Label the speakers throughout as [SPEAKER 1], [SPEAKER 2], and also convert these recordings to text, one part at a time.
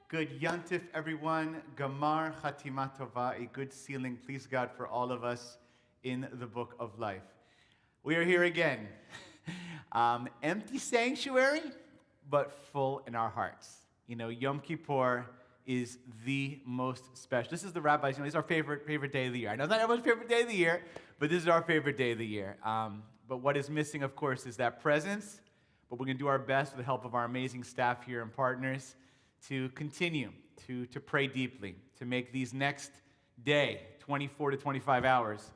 [SPEAKER 1] Good Yantif, everyone. Gamar Hatimah Tovah, a good sealing, please God, for all of us in the book of life. We are here again. Empty sanctuary, but full in our hearts. You know, Yom Kippur is the most special. This is the rabbis, you know, it's our favorite day of the year. I know it's not everyone's favorite day of the year, but this is our favorite day of the year. But what is missing, of course, is that presence. But we're going to do our best with the help of our amazing staff here and partners to continue to pray deeply, to make these next day, 24 to 25 hours,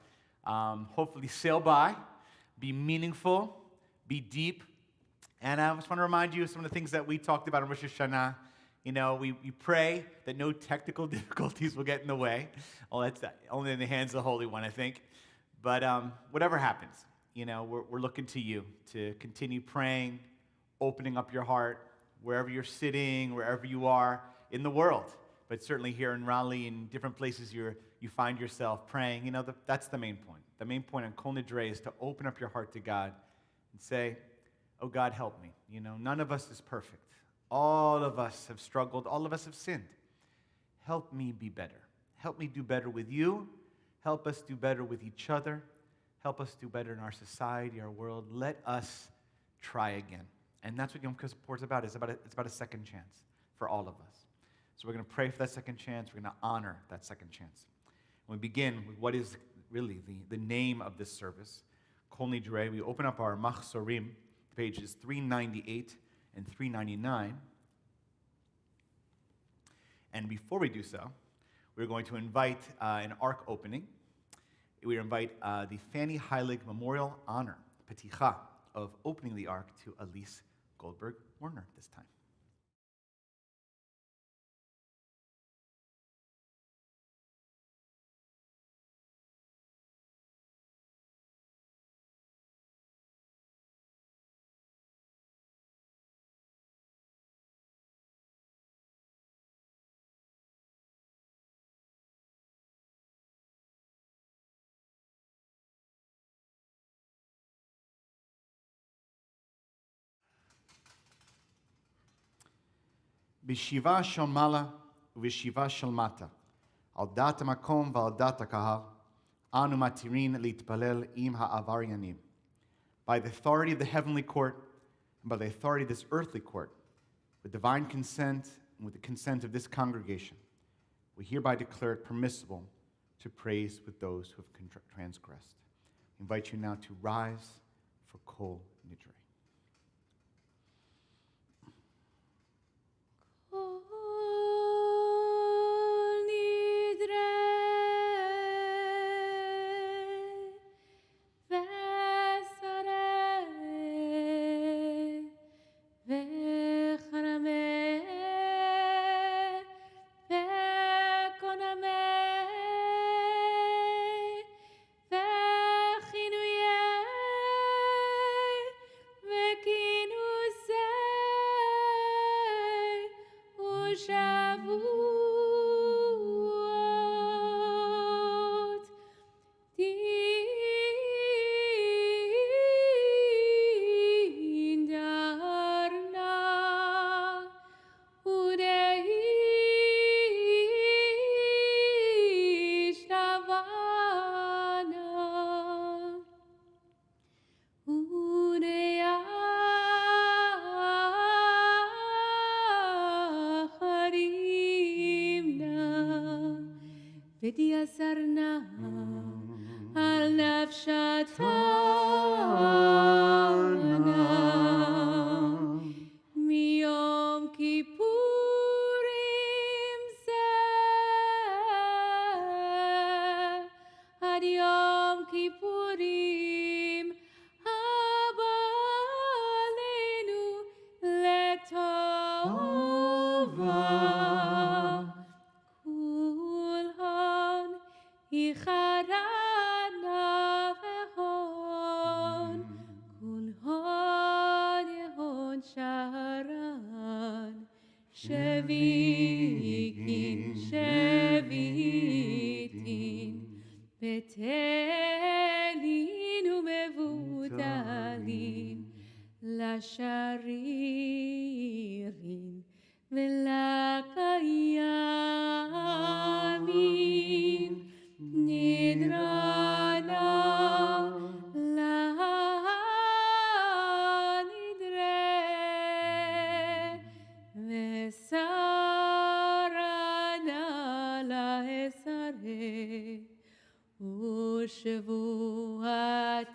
[SPEAKER 1] hopefully sail by, be meaningful, be deep. And I just want to remind you of some of the things that we talked about in Rosh Hashanah. You know, we pray that no technical difficulties will get in the way. Well, that's only in the hands of the Holy One, I think. But whatever happens, you know, we're looking to you to continue praying, opening up your heart, wherever you're sitting, wherever you are in the world, but certainly here in Raleigh and different places you find yourself praying. You know, that's the main point. The main point on Kol Nidre is to open up your heart to God and say, oh God, help me. You know, none of us is perfect. All of us have struggled. All of us have sinned. Help me be better. Help me do better with you. Help us do better with each other. Help us do better in our society, our world. Let us try again. And that's what Yom Kippur is about. It's about a second chance for all of us. So we're going to pray for that second chance. We're going to honor that second chance. And we begin with what is really the name of this service, Kol Nidre. We open up our Machzorim, pages 398 and 399. And before we do so, we're going to invite an ark opening. We invite the Fanny Heilig Memorial Honor, Peticha, of opening the ark to Elise Goldberg-Werner this time. B'shiva shel mala u'b'shiva shel mata, al dat hamakom v'al dat hakahal, anu matirin litpalel im ha'avaryanim. By the authority of the heavenly court and by the authority of this earthly court, with divine consent and with the consent of this congregation, we hereby declare it permissible to praise with those who have transgressed. I invite you now to rise for Kol Nidre.
[SPEAKER 2] ותייסרנה על נפשה מיום כיפורים זה עד יום כיפורים הבא עלינו לטובה כולהון יחרנה והון כולהון יהון שרן שביתין בטלין ומבוטלין לשרירים ולקיימים נדרנה נדרה וסרנה להסרה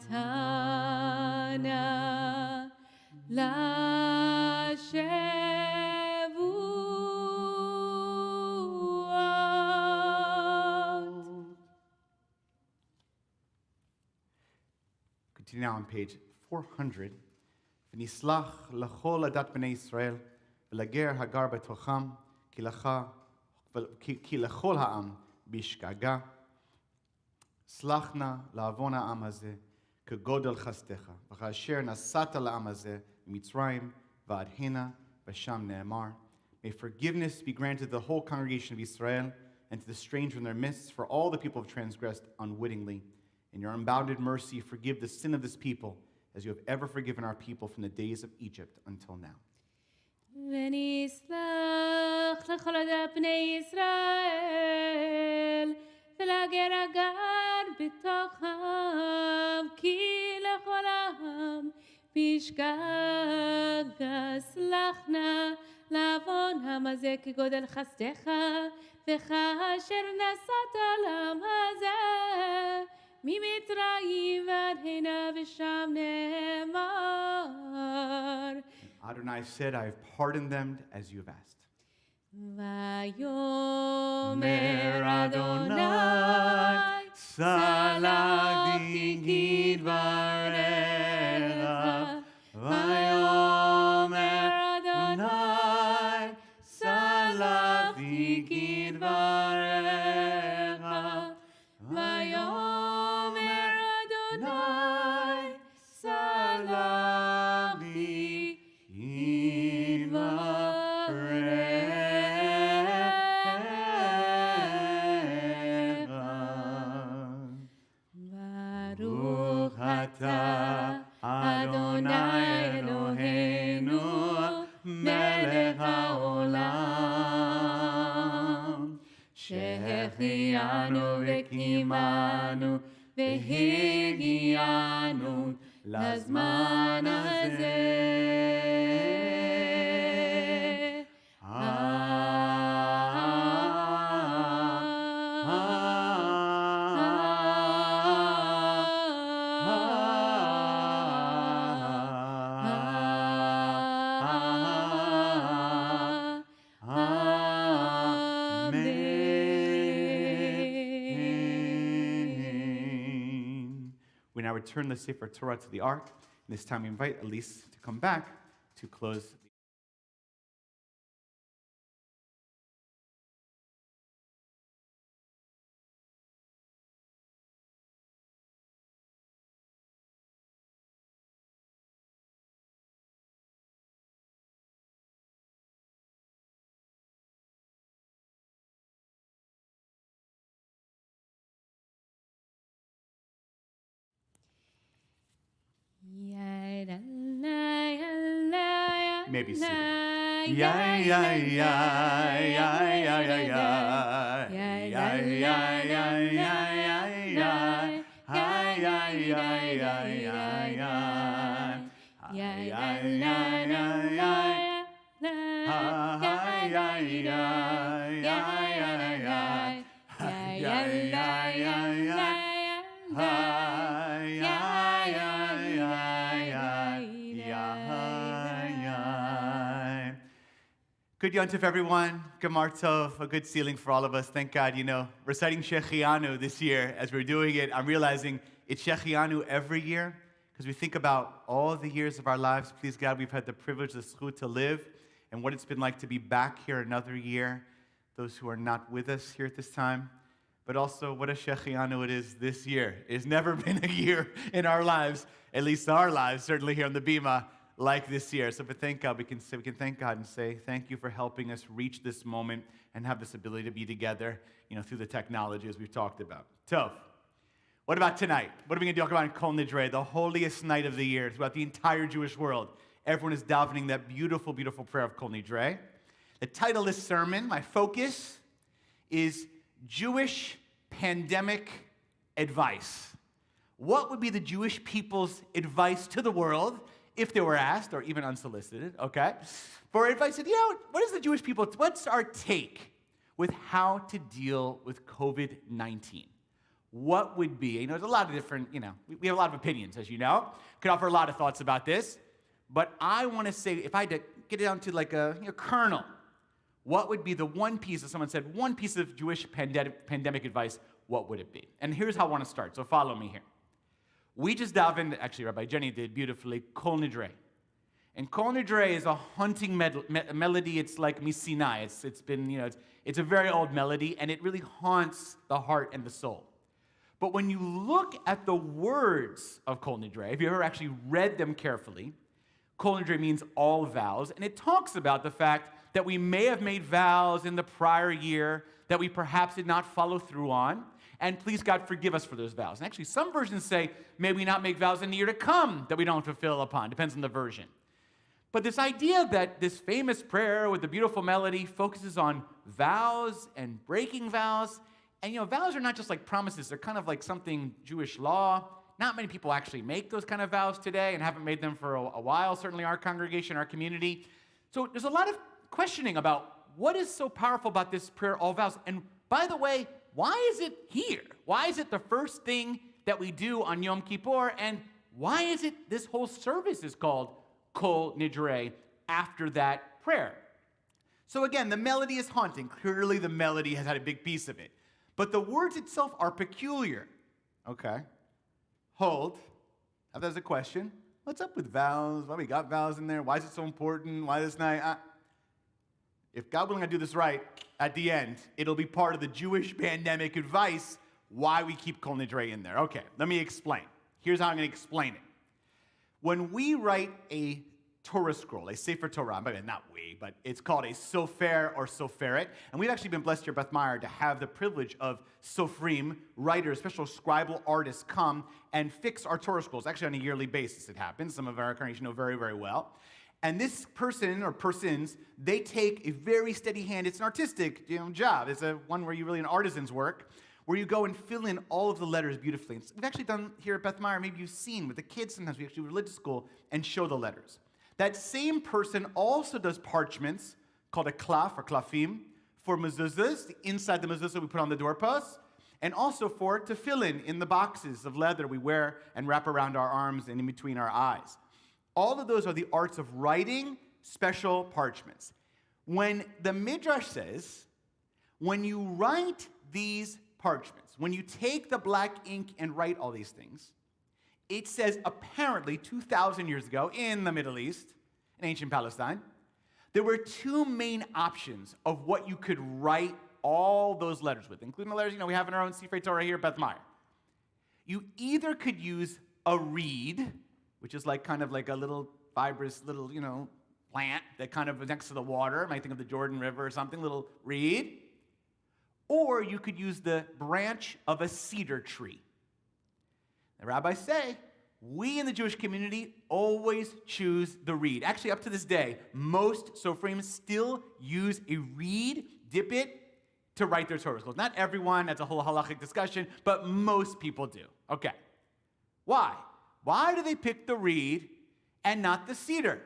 [SPEAKER 2] ושבועתנה לשבועות.
[SPEAKER 1] Continue now on page 400. ונסלח לכל עדת בני ישראל ולגר הגר בתוכם כי לכל העם בשגגה. סלח נא לעוון העם הזה כגודל חסדך, וכאשר נסעת לעם הזה ממצרים ועד הנה ושם נאמר. May forgiveness be granted to the whole congregation of Israel and to the stranger in their midst, for all the people have transgressed unwittingly. In your unbounded mercy, forgive the sin of this people, as you have ever forgiven our people from the days of Egypt until now.
[SPEAKER 2] ונסלח לכל עדת בני ישראל ולגר הגר בתוכם כי לכל העם בשגגה. סלח נא לעוון העם הזה כגודל חסדך, וכאשר נסעת לעם הזה ממצרים ועד הנה ושם נאמר.
[SPEAKER 1] Adonai said, I have pardoned them as you have asked.
[SPEAKER 2] ויאמר אדוני סלחתי כדבריך. ויאמר אדוני סלחתי כדבריך. ויאמר אדוני סלחתי ברוך אתה אדוני אלוהינו מלך העולם שהחיינו וקיימנו והגיענו לזמן הזה.
[SPEAKER 1] We now return the Sefer Torah to the Ark. And this time we invite Elise to come back to close. Maybe seated. Yeah, yeah, yeah, yeah, yeah, yeah, yeah, yeah, yeah, yeah, yeah, yeah, yeah, yeah, yeah, Good Yontif, everyone. Gamar Tov, a good ceiling for all of us. Thank God, reciting Shechianu this year, as we're doing it, I'm realizing it's Shechianu every year, because we think about all the years of our lives. Please God, we've had the privilege, the zchut to live, and what it's been like to be back here another year, those who are not with us here at this time. But also, what a Shechianu it is this year. It's never been a year in our lives, at least our lives, certainly here on the Bima, like this year. So but thank God, we can thank God and say, thank you for helping us reach this moment and have this ability to be together, through the technology as we've talked about. Tov. What about tonight? What are we going to talk about in Kol Nidre, the holiest night of the year throughout the entire Jewish world? Everyone is davening that beautiful, beautiful prayer of Kol Nidre. The title of this sermon, my focus, is Jewish Pandemic Advice. What would be the Jewish people's advice to the world if they were asked, or even unsolicited, okay? For advice, what is the Jewish people, what's our take with how to deal with COVID-19? What would be, there's a lot of different, we have a lot of opinions, as you know. Could offer a lot of thoughts about this. But I want to say, if I had to get it down to like a kernel, what would be the one piece, if someone said one piece of Jewish pandemic advice, what would it be? And here's how I want to start, so follow me here. We just davened, actually Rabbi Jenny did beautifully, Kol Nidre. And Kol Nidre is a haunting melody. It's like Misinai. It's been, it's a very old melody, and it really haunts the heart and the soul. But when you look at the words of Kol Nidre, if you ever actually read them carefully, Kol Nidre means all vows, and it talks about the fact that we may have made vows in the prior year that we perhaps did not follow through on, and please God forgive us for those vows. And actually some versions say, may we not make vows in the year to come that we don't fulfill upon, depends on the version. But this idea that this famous prayer with the beautiful melody focuses on vows and breaking vows, and vows are not just like promises, they're kind of like something Jewish law. Not many people actually make those kind of vows today and haven't made them for a while, certainly our congregation, our community. So there's a lot of questioning about what is so powerful about this prayer, all vows. And by the way, why is it here? Why is it the first thing that we do on Yom Kippur? And why is it this whole service is called Kol Nidre after that prayer? So again, the melody is haunting. Clearly the melody has had a big piece of it. But the words itself are peculiar. Okay. Hold. Now there's a question. What's up with vows? Why we got vows in there? Why is it so important? Why this night? If God willing I do this right, at the end, it'll be part of the Jewish pandemic advice why we keep Kol Nidre in there. Okay, let me explain. Here's how I'm going to explain it. When we write a Torah scroll, a Sefer Torah, not we, but it's called a Sofer or Soferet, and we've actually been blessed here, Beth Meyer, to have the privilege of Sofrim, writers, special scribal artists come and fix our Torah scrolls. Actually, on a yearly basis it happens. Some of our congregation know very, very well. And this person or persons, they take a very steady hand. It's an artistic job. It's one where you really an artisan's work, where you go and fill in all of the letters beautifully. We've actually done here at Beth Meyer, maybe you've seen with the kids, sometimes we actually do religious school and show the letters. That same person also does parchments called a klaf or klafim for mezuzahs. Inside the mezuzah we put on the doorposts, and also to fill in the boxes of leather we wear and wrap around our arms and in between our eyes. All of those are the arts of writing special parchments. When the Midrash says, when you write these parchments, when you take the black ink and write all these things, it says apparently 2,000 years ago in the Middle East, in ancient Palestine, there were two main options of what you could write all those letters with, including the letters we have in our own Sefer Torah here at Beth Meyer. You either could use a reed, which is kind of like a little fibrous little, plant that kind of is next to the water. You might think of the Jordan River or something, little reed. Or you could use the branch of a cedar tree. The rabbis say, we in the Jewish community always choose the reed. Actually, up to this day, most Sofrim still use a reed, dip it, to write their Torah scrolls. Not everyone, that's a whole halachic discussion, but most people do. Okay. Why? Why do they pick the reed and not the cedar?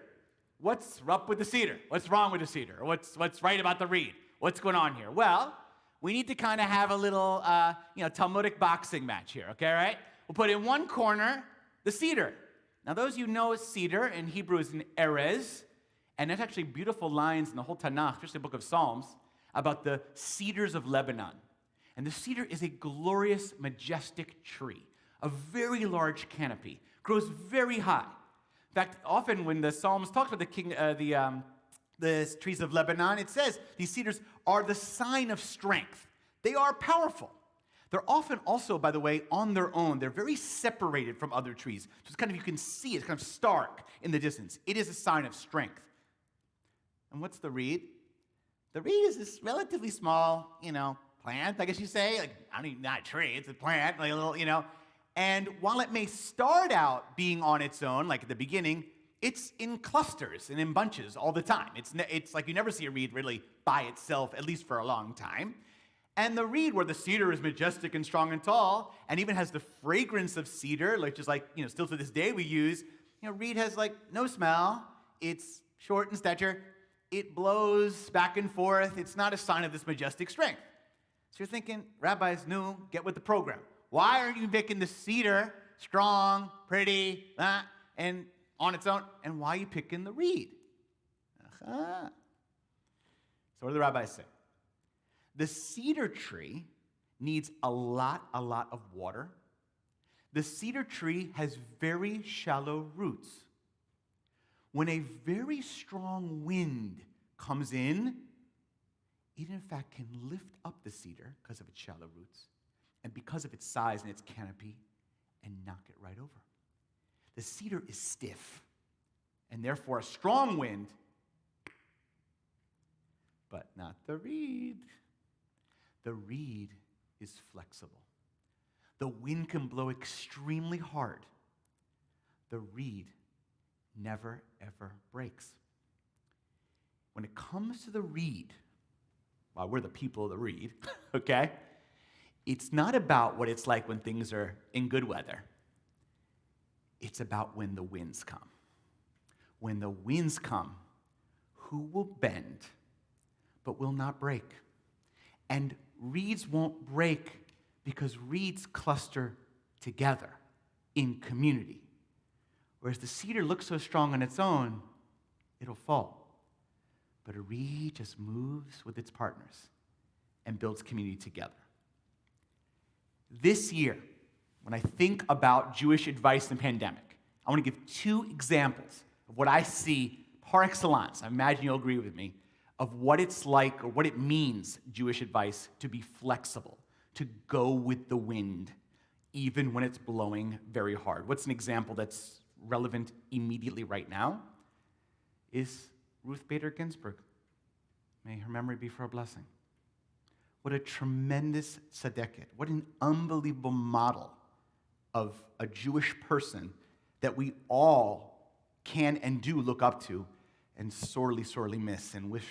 [SPEAKER 1] What's up with the cedar? What's wrong with the cedar? What's right about the reed? What's going on here? Well, we need to kind of have a little, Talmudic boxing match here, okay, right? We'll put in one corner the cedar. Now, those of you know cedar in Hebrew is an erez, and there's actually beautiful lines in the whole Tanakh, especially the book of Psalms, about the cedars of Lebanon. And the cedar is a glorious, majestic tree, a very large canopy, grows very high. In fact, often when the Psalms talk about the trees of Lebanon, it says these cedars are the sign of strength. They are powerful. They're often also, by the way, on their own. They're very separated from other trees. So it's kind of, you can see it's kind of stark in the distance. It is a sign of strength. And what's the reed? The reed is this relatively small, plant, I guess you say. Like, not a tree, it's a plant, like a little, And while it may start out being on its own, like at the beginning, it's in clusters and in bunches all the time. It's like you never see a reed really by itself, at least for a long time. And the reed, where the cedar is majestic and strong and tall, and even has the fragrance of cedar, which is like, still to this day we use, reed has like no smell. It's short in stature. It blows back and forth. It's not a sign of this majestic strength. So you're thinking, rabbis, get with the program. Why are you making the cedar strong, pretty, and on its own? And why are you picking the reed? So what do the rabbis say? The cedar tree needs a lot of water. The cedar tree has very shallow roots. When a very strong wind comes in, it in fact can lift up the cedar because of its shallow roots and because of its size and its canopy and knock it right over. The cedar is stiff, and therefore a strong wind, but not the reed. The reed is flexible. The wind can blow extremely hard. The reed never, ever breaks. When it comes to the reed, well, we're the people of the reed, okay? It's not about what it's like when things are in good weather. It's about when the winds come. When the winds come, who will bend but will not break? And reeds won't break because reeds cluster together in community. Whereas the cedar looks so strong on its own, it'll fall. But a reed just moves with its partners and builds community together. This year, when I think about Jewish advice in the pandemic, I want to give two examples of what I see par excellence. I imagine you'll agree with me, of what it's like or what it means, Jewish advice, to be flexible, to go with the wind, even when it's blowing very hard. What's an example that's relevant immediately right now is Ruth Bader Ginsburg. May her memory be for a blessing. What a tremendous tzaddiket. What an unbelievable model of a Jewish person that we all can and do look up to and sorely, sorely miss and wish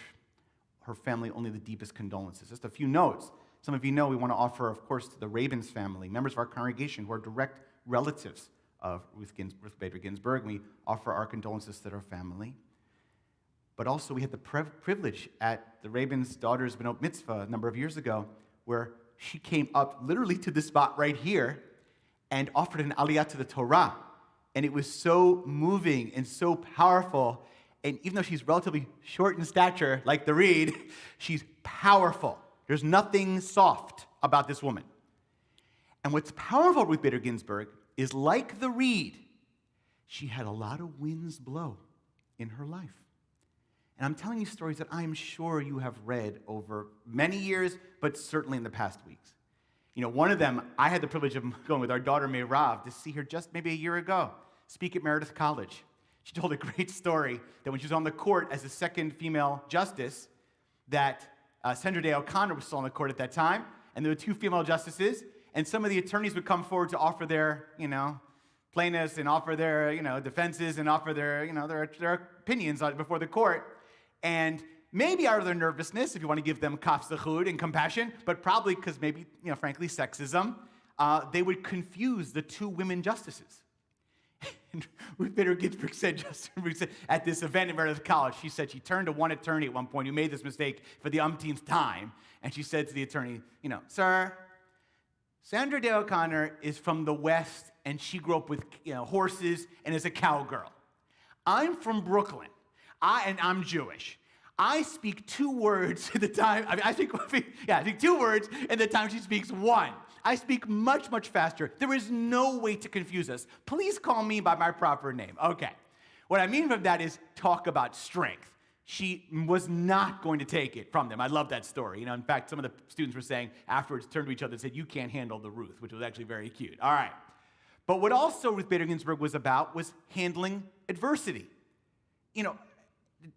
[SPEAKER 1] her family only the deepest condolences. Just a few notes. Some of you know we want to offer, of course, to the Rabin's family, members of our congregation who are direct relatives of Ruth Bader Ginsburg. We offer our condolences to their family. But also we had the privilege at the Rabin's daughter's Benot Mitzvah a number of years ago where she came up literally to this spot right here and offered an aliyah to the Torah. And it was so moving and so powerful. And even though she's relatively short in stature, like the reed, she's powerful. There's nothing soft about this woman. And what's powerful with Bader Ginsburg is, like the reed, she had a lot of winds blow in her life. And I'm telling you stories that I'm sure you have read over many years, but certainly in the past weeks. One of them, I had the privilege of going with our daughter, Meirav, to see her just maybe a year ago speak at Meredith College. She told a great story that when she was on the court as the second female justice, that Sandra Day O'Connor was still on the court at that time, and there were two female justices, and some of the attorneys would come forward to offer their, plaintiffs and offer their, defenses and offer their opinions before the court. And maybe out of their nervousness, if you want to give them kaf zechut and compassion, but probably because maybe, frankly, sexism, they would confuse the two women justices. And Ruth Bader Ginsburg said, at this event in Meredith College, she said she turned to one attorney at one point who made this mistake for the umpteenth time, and she said to the attorney, sir, Sandra Day O'Connor is from the West, and she grew up with horses and is a cowgirl. I'm from Brooklyn, and I'm Jewish. I speak 2 words at the time. I speak 2 words at the time she speaks 1. I speak much, much faster. There is no way to confuse us. Please call me by my proper name. Okay. What I mean from that is talk about strength. She was not going to take it from them. I love that story. In fact, some of the students were saying afterwards, turned to each other and said, "You can't handle the Ruth," which was actually very cute. All right. But what also Ruth Bader Ginsburg was about was handling adversity.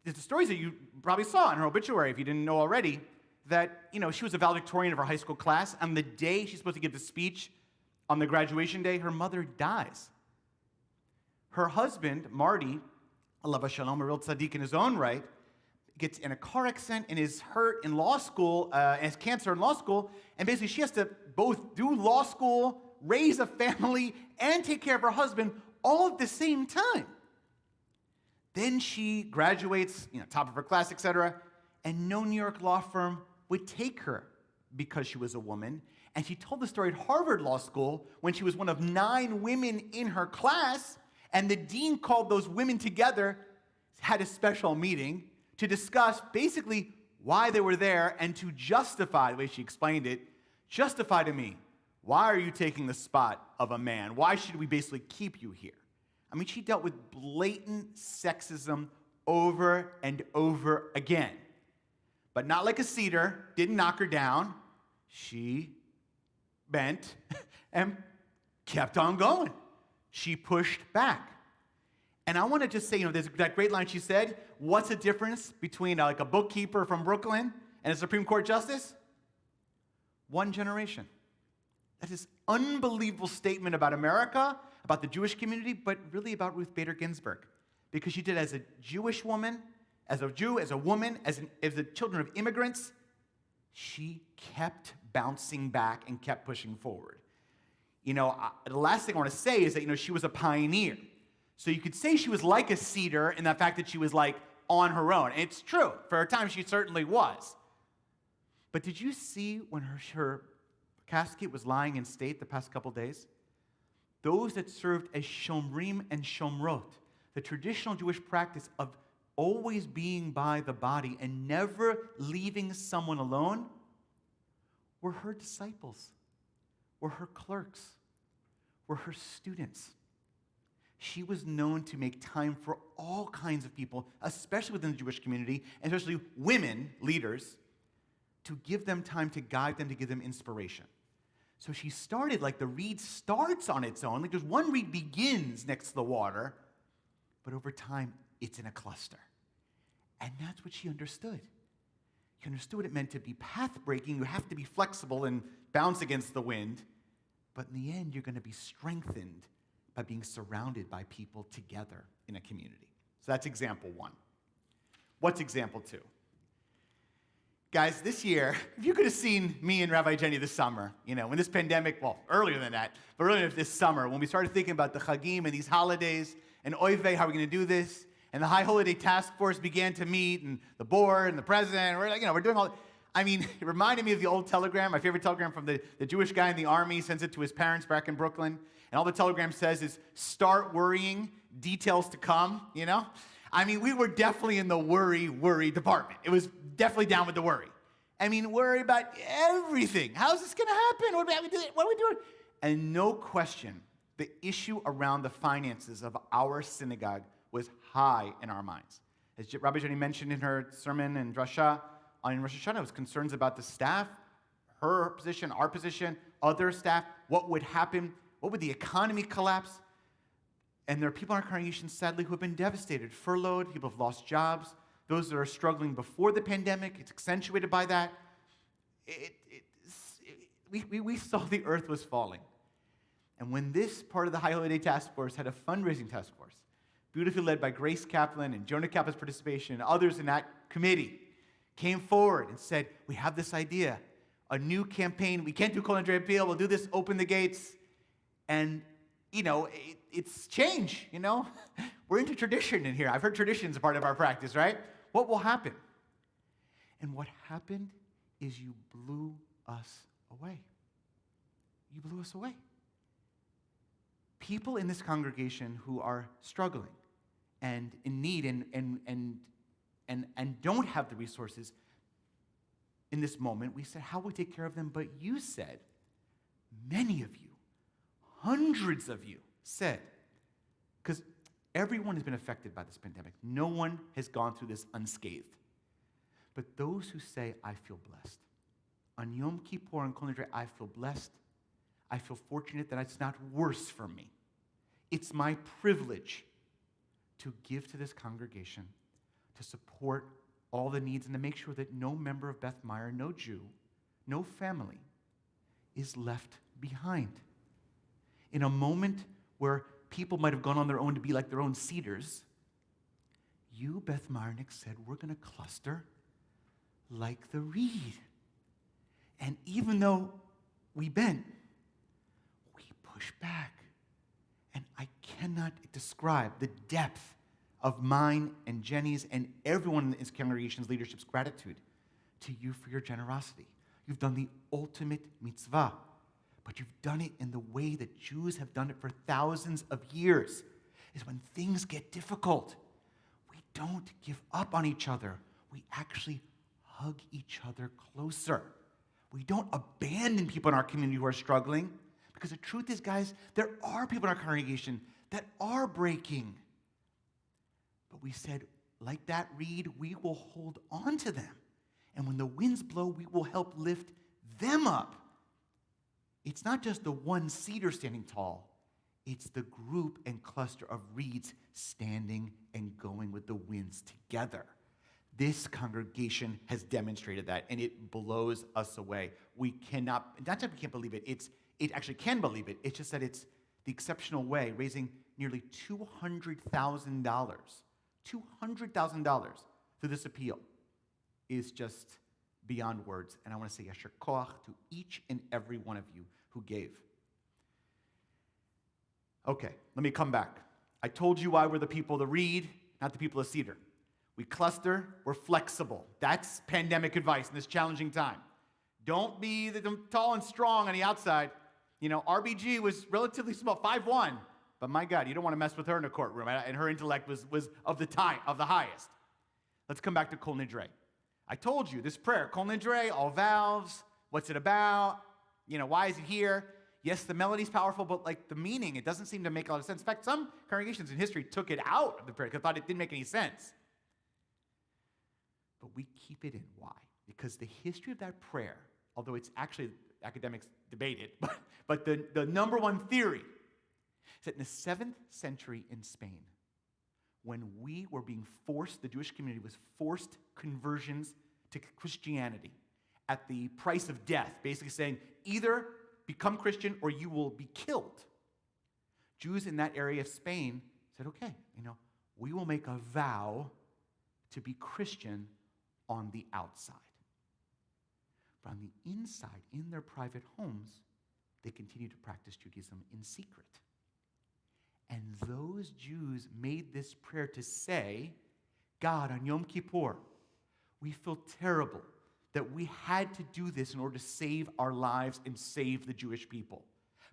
[SPEAKER 1] The stories that you probably saw in her obituary, if you didn't know already, that, she was a valedictorian of her high school class. On the day she's supposed to give the speech on the graduation day, her mother dies. Her husband, Marty, alav shalom, a real tzaddik in his own right, gets in a car accident and is hurt in law school, has cancer in law school, and basically she has to both do law school, raise a family, and take care of her husband all at the same time. Then she graduates, top of her class, etc., and no New York law firm would take her because she was a woman. And she told the story at Harvard Law School when she was one of 9 women in her class, and the dean called those women together, had a special meeting to discuss basically why they were there and to justify, the way she explained it, justify to me, why are you taking the spot of a man? Why should we basically keep you here? She dealt with blatant sexism over and over again. But not like a cedar, didn't knock her down. She bent and kept on going. She pushed back. And I want to just say, there's that great line she said, what's the difference between like a bookkeeper from Brooklyn and a Supreme Court justice? 1 generation. That is an unbelievable statement about America, about the Jewish community, but really about Ruth Bader Ginsburg. Because she did as a Jewish woman, as a Jew, as a woman, as the children of immigrants, she kept bouncing back and kept pushing forward. The last thing I want to say is that, she was a pioneer. So you could say she was like a cedar in the fact that she was like on her own. And it's true. For her time, she certainly was. But did you see when her casket was lying in state the past couple days? Those that served as shomrim and shomrot, the traditional Jewish practice of always being by the body and never leaving someone alone, were her disciples, were her clerks, were her students. She was known to make time for all kinds of people, especially within the Jewish community, and especially women leaders, to give them time, to guide them, to give them inspiration. So she started like the reed starts on its own. Like there's one reed begins next to the water, but over time, it's in a cluster. And that's what she understood. She understood what it meant to be path-breaking. You have to be flexible and bounce against the wind. But in the end, you're going to be strengthened by being surrounded by people together in a community. So that's example 1. What's example 2? Guys, this year, if you could have seen me and Rabbi Jenny this summer, when this pandemic, earlier than that, but earlier this summer, when we started thinking about the Chagim and these holidays, and Oivei, how are we going to do this? And the High Holiday Task Force began to meet, and the board and the president, we're doing all. It reminded me of the old telegram, my favorite telegram from the Jewish guy in the army, sends it to his parents back in Brooklyn. And all the telegram says is, start worrying, details to come, we were definitely in the worry department. It was definitely down with the worry. Worry about everything. How's this going to happen? What are we doing? And no question, the issue around the finances of our synagogue was high in our minds. As Rabbi Jenny mentioned in her sermon and drasha on Rosh Hashanah, it was concerns about the staff, her position, our position, other staff, what would happen, what would the economy collapse? And there are people in our congregation, sadly, who have been devastated, furloughed, people have lost jobs, those that are struggling before the pandemic, it's accentuated by that. We saw the earth was falling. And when this part of the High Holiday Task Force had a fundraising task force, beautifully led by Grace Kaplan and Jonah Kaplan's participation and others in that committee, came forward and said, we have this idea, a new campaign. We can't do Kol Nidre appeal. We'll do this, open the gates. And, it's change, you know? We're into tradition in here. I've heard tradition's a part of our practice, right? What will happen? And what happened is you blew us away. You blew us away. People in this congregation who are struggling and in need and don't have the resources in this moment, we said, how will we take care of them? But you said, many of you, hundreds of you said, because everyone has been affected by this pandemic. No one has gone through this unscathed. But those who say, I feel blessed. On Yom Kippur and Kol Nidre, I feel blessed. I feel fortunate that it's not worse for me. It's my privilege to give to this congregation, to support all the needs, and to make sure that no member of Beth Meyer, no Jew, no family is left behind. In a moment where people might have gone on their own to be like their own cedars, you, Beth Meyer, said, we're going to cluster like the reed. And even though we bent, we pushed back. And I cannot describe the depth of mine and Jenny's and everyone in this congregation's leadership's gratitude to you for your generosity. You've done the ultimate mitzvah, but you've done it in the way that Jews have done it for thousands of years, is when things get difficult. We don't give up on each other. We actually hug each other closer. We don't abandon people in our community who are struggling, because the truth is, guys, there are people in our congregation that are breaking. But we said, like that reed, we will hold on to them. And when the winds blow, we will help lift them up. It's not just the one cedar standing tall. It's the group and cluster of reeds standing and going with the winds together. This congregation has demonstrated that, and it blows us away. We cannot, not that we can't believe it, it actually can believe it. It's just that it's the exceptional way, raising nearly $200,000. $200,000 through this appeal is just beyond words. And I want to say yasher koach to each and every one of you who gave. Okay, let me come back. I told you why we're the people of the reed, not the people of cedar. We cluster, we're flexible. That's pandemic advice in this challenging time. Don't be the tall and strong on the outside. You know, RBG was relatively small, 5'1", but my God, you don't want to mess with her in a courtroom, and her intellect was of the highest. Let's come back to Kol Nidre. I told you, this prayer, Kol Nidre, all vows, what's it about? You know, why is it here? Yes, the melody's powerful, but like the meaning, it doesn't seem to make a lot of sense. In fact, some congregations in history took it out of the prayer because they thought it didn't make any sense. But we keep it in. Why? Because the history of that prayer, although it's actually, academics debate it, but the number one theory is that in the 7th century in Spain, when we were being forced, the Jewish community was forced conversions to Christianity at the price of death, basically saying, either become Christian or you will be killed. Jews in that area of Spain said, okay, we will make a vow to be Christian on the outside. But on the inside, in their private homes, they continued to practice Judaism in secret. And those Jews made this prayer to say, God, on Yom Kippur, we feel terrible that we had to do this in order to save our lives and save the Jewish people.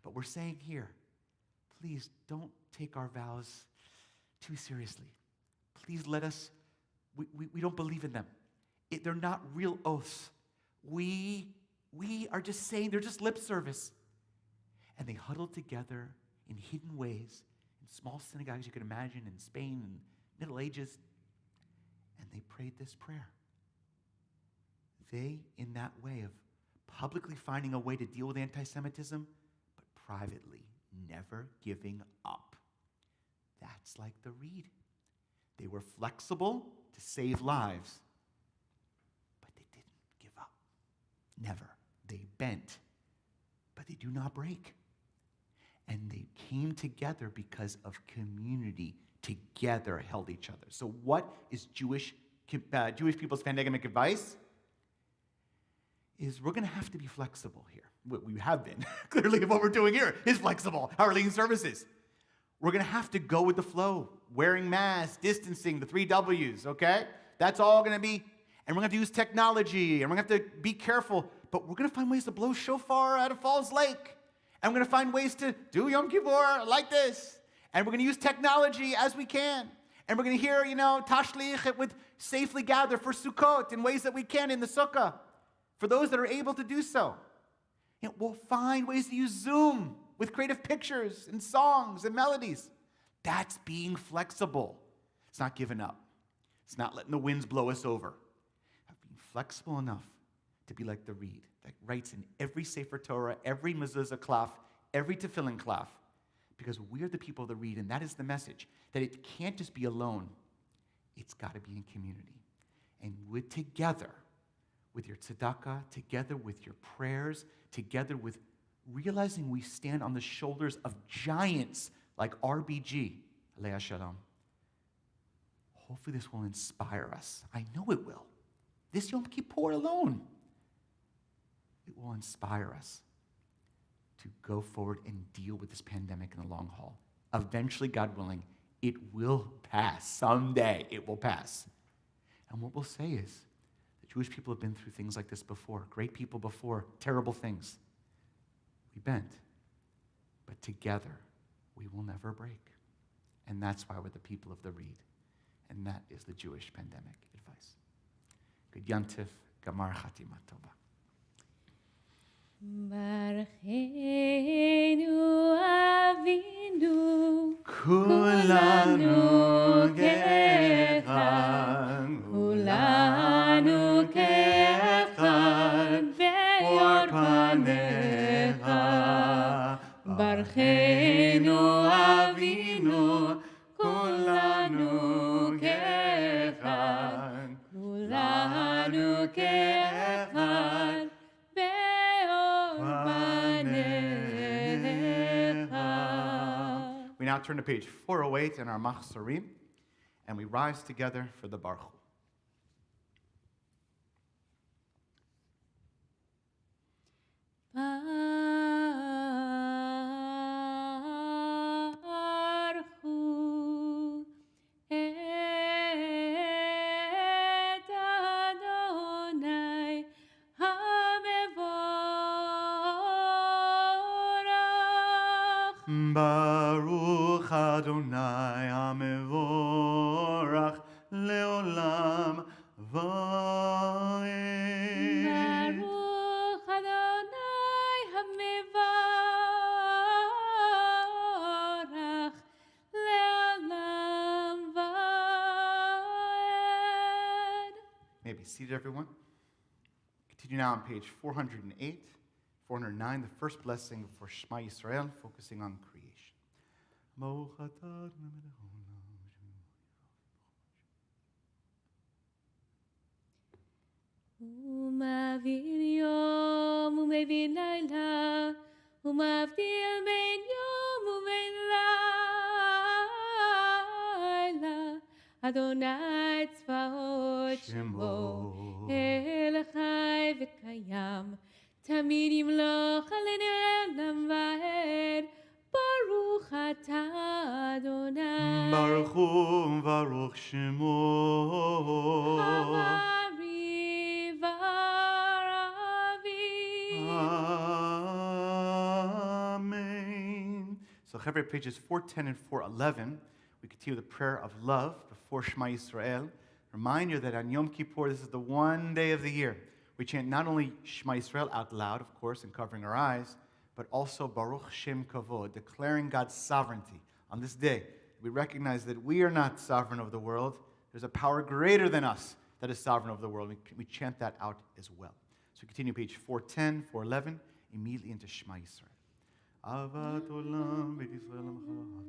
[SPEAKER 1] But we're saying here, please don't take our vows too seriously. Please let us, we don't believe in them. They're not real oaths. We are just saying, they're just lip service. And they huddled together in hidden ways, in small synagogues you could imagine in Spain in the Middle Ages, and they prayed this prayer. They, in that way of publicly finding a way to deal with anti-Semitism, but privately never giving up. That's like the reed. They were flexible to save lives, but they didn't give up. Never. They bent, but they do not break. And they came together because of community. Together held each other. So what is Jewish people's pandemic advice? Is we're going to have to be flexible here. We have been. Clearly what we're doing here is flexible. Our leading services. We're going to have to go with the flow. Wearing masks, distancing, the 3 W's, okay? That's all going to be, and we're going to have to use technology, and we're going to have to be careful, but we're going to find ways to blow shofar out of Falls Lake. And we're going to find ways to do Yom Kippur like this. And we're going to use technology as we can. And we're going to hear, Tashlich with safely gather for Sukkot in ways that we can in the Sukkah. For those that are able to do so. We'll find ways to use Zoom with creative pictures and songs and melodies. That's being flexible. It's not giving up. It's not letting the winds blow us over. Being flexible enough to be like the reed that writes in every Sefer Torah, every mezuzah klaf, every tefillin klaf, because we're the people of the reed, and that is the message, that it can't just be alone. It's got to be in community. And we're together with your tzedakah, together with your prayers, together with realizing we stand on the shoulders of giants like RBG, Alei Shalom. Hopefully this will inspire us. I know it will. This Yom Kippur alone, it will inspire us to go forward and deal with this pandemic in the long haul. Eventually, God willing, it will pass. Someday it will pass. And what we'll say is, the Jewish people have been through things like this before, great people before, terrible things. We bent, but together we will never break. And that's why we're the people of the reed. And that is the Jewish pandemic advice. Good Yantif, Gamar Hatimah Tovah.
[SPEAKER 2] Barchenu Avinu
[SPEAKER 1] Kulanu
[SPEAKER 2] ke'echad, Kulanu ke'echad ve'yor panecha. Barchenu Avinu Kulanu ke'echad, Kulanu ke'echad ve'yor panecha.
[SPEAKER 1] We now turn to page 408 in our Machzorim, and we rise together for the Baruch Hu.
[SPEAKER 2] Baruch Hu et Adonai HaMevorach.
[SPEAKER 1] Baruch Adonai HaMevorach leolam va'ed.
[SPEAKER 2] Baruch Adonai HaMevorach le'olam va'ed.
[SPEAKER 1] May be seated, everyone. Continue now on page 408, 409, the first blessing for Shema Yisrael, focusing on creation.
[SPEAKER 2] ומעביר יום ומבין לילה, ומבדיל בין יום ובין לילה. אדוני צבאות שמו, אל חי וקיים, תמיד ימלוך עלינו לעולם ועד. ברוך אתה אדוני.
[SPEAKER 1] Baruch Hu Baruch Shemo.
[SPEAKER 2] Amari v'aravi.
[SPEAKER 1] Amen. So, Chavrei, pages 410 and 411, we continue the prayer of love before Shema Yisrael. Remind you that on Yom Kippur, this is the one day of the year we chant not only Shema Yisrael out loud, of course, and covering our eyes, but also Baruch Shem Kavod, declaring God's sovereignty. On this day, we recognize that we are not sovereign over the world. There's a power greater than us that is sovereign over the world. We chant that out as well. So continue page 410, 411, immediately into Shema Yisrael. Avat olam beit Yisrael amcha Adam.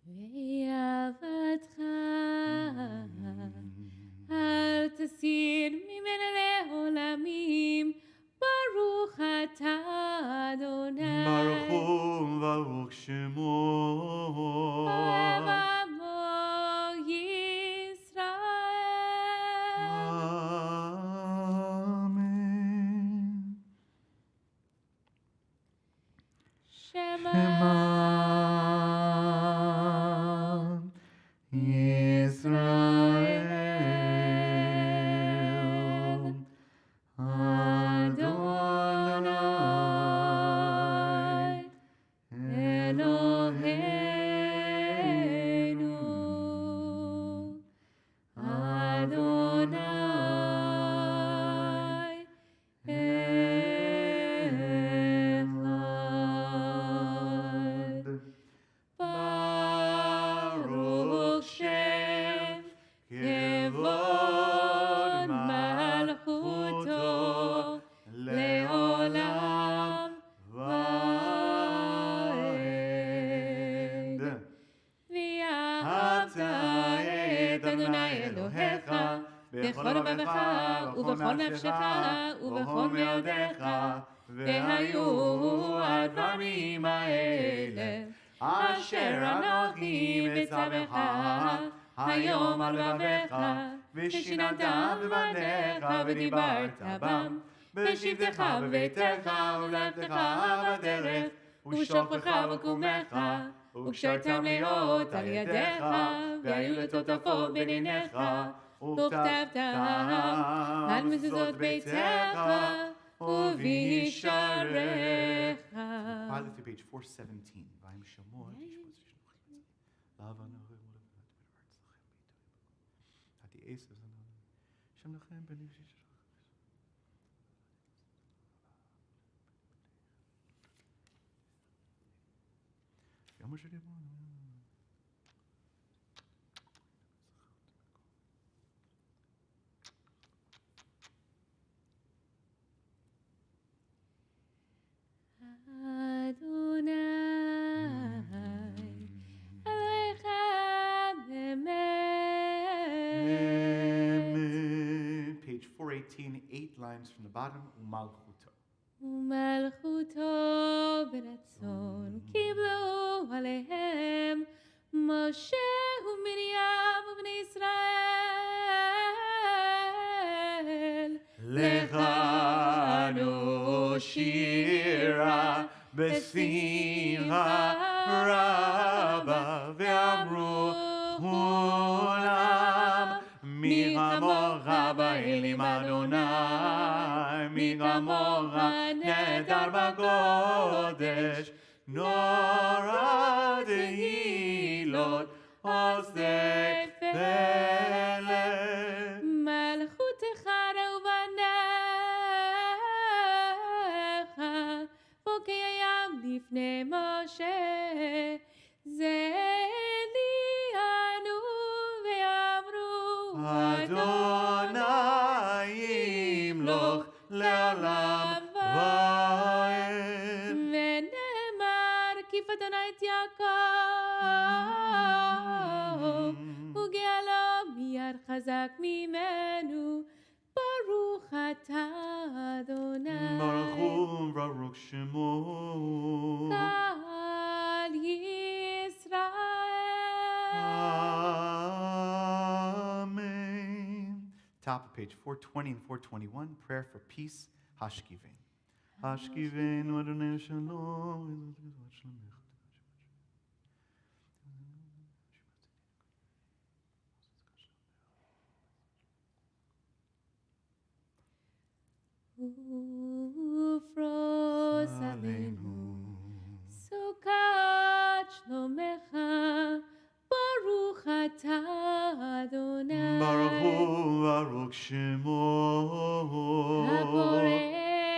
[SPEAKER 2] ואהבתך אל תסיר ממנה לעולמים. ברוך אתה אדוני.
[SPEAKER 1] Baruch Hu Baruch Shemo.
[SPEAKER 2] אוהב עמו ישראל.
[SPEAKER 1] Amen.
[SPEAKER 2] אלוהיך, בכל לבבך ובכל נפשך ובכל מאודיך, והיו הדברים האלה אשר אנוכי מצווך היום על לבביך, ושיננתם בבניך ודיברת בם, בשבתך בביתך ולכתך בדרך, ושוכבך וקומך, וקשרתם להיות על ידיך, והיו לטוטפות בין עיניך, וכתבתם על מזוזות ביתך ובישעריך.
[SPEAKER 1] Pilot to page 417. Vayim Shamot. Page 418, 8 lines from the bottom. Umalchuto.
[SPEAKER 2] ומלכותו ברצון קיבלו עליהם משה ומרים ובני ישראל.
[SPEAKER 1] לך שירה בשמחה רבה, ואמרו כולם מי כמוך באלים אדוני, מי כמוך נהדר בקודש, נורא תהילות עושי פלא.
[SPEAKER 2] מלכותך ובניך פוקי הים לפני משה, זה ליהנו ואמרו
[SPEAKER 1] אדוני ימלוך לעולם ועד.
[SPEAKER 2] ונאמר כיף אדוני את יעקב וגאלו מיד חזק ממנו. ברוך אתה אדוני
[SPEAKER 1] ברוך שמו
[SPEAKER 2] כל ישראל.
[SPEAKER 1] Amen. Top of page 420 and 421, prayer for peace. Hashkiven. Hashkiven Adonai Shalom.
[SPEAKER 2] ופרוס עלינו סוכת שלומך, ברוך אתה אדוני
[SPEAKER 1] ברוך שמו
[SPEAKER 2] הבורא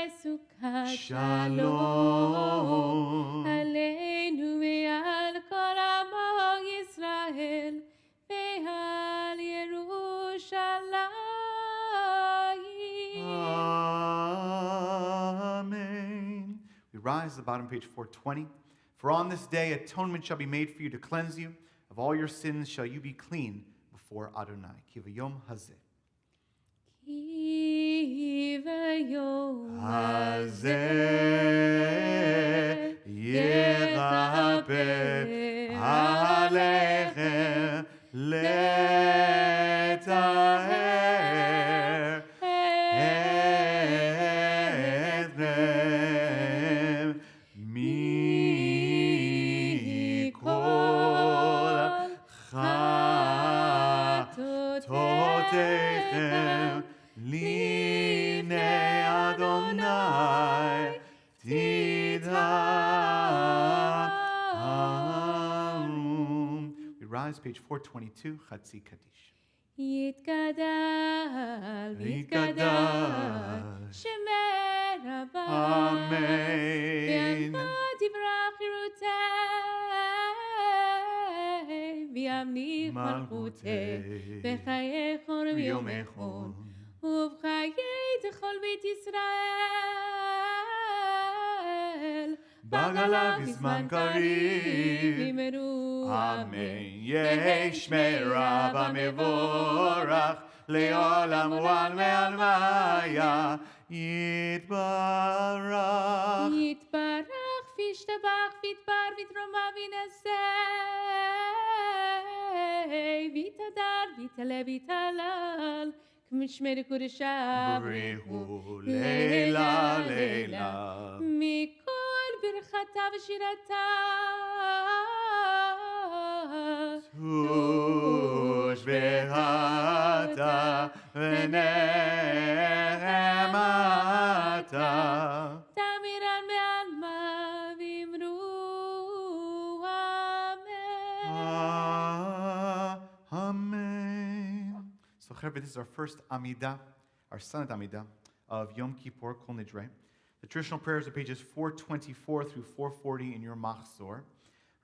[SPEAKER 2] סוכת שלום עלינו ועל כל עמו ישראל ועל ירושלים.
[SPEAKER 1] Amen. We rise at the bottom of page 420. For on this day atonement shall be made for you to cleanse you. Of all your sins shall you be clean before Adonai. Ki v'yom hazeh.
[SPEAKER 2] Ki v'yom
[SPEAKER 1] hazeh yeraper alechem letaher etchem mikol chatotechem linei Adonai tidarum. We rise, page 422, Chatzi Kaddish.
[SPEAKER 2] יתגדל ויתגדל שמי רבה
[SPEAKER 1] Amen.
[SPEAKER 2] ועמה תברח חירותי וימליך מלכותי בחייכון ויומכון ובחיי תכל בית ישראל
[SPEAKER 1] בגלה בזמן קריב.
[SPEAKER 2] אמרו
[SPEAKER 1] אמן. יש מרב המבורך, לעולם ועל מעלמיה, יתברך.
[SPEAKER 2] יתברך וישתבח ויתבר ויתרומם וינשא ויתהדר ויתעלה ויתהלל כמשמר קודשה
[SPEAKER 1] בריחו לילה לילה.
[SPEAKER 2] מכל ברכתה ושירתה
[SPEAKER 1] תושבעתה ונחמתה.
[SPEAKER 2] תמירן בעלמא ואמרו
[SPEAKER 1] Amen. So, Chaver, this is our first Amidah, our silent Amidah of Yom Kippur, Kol Nidre. The traditional prayers are pages 424 through 440 in your Machzor.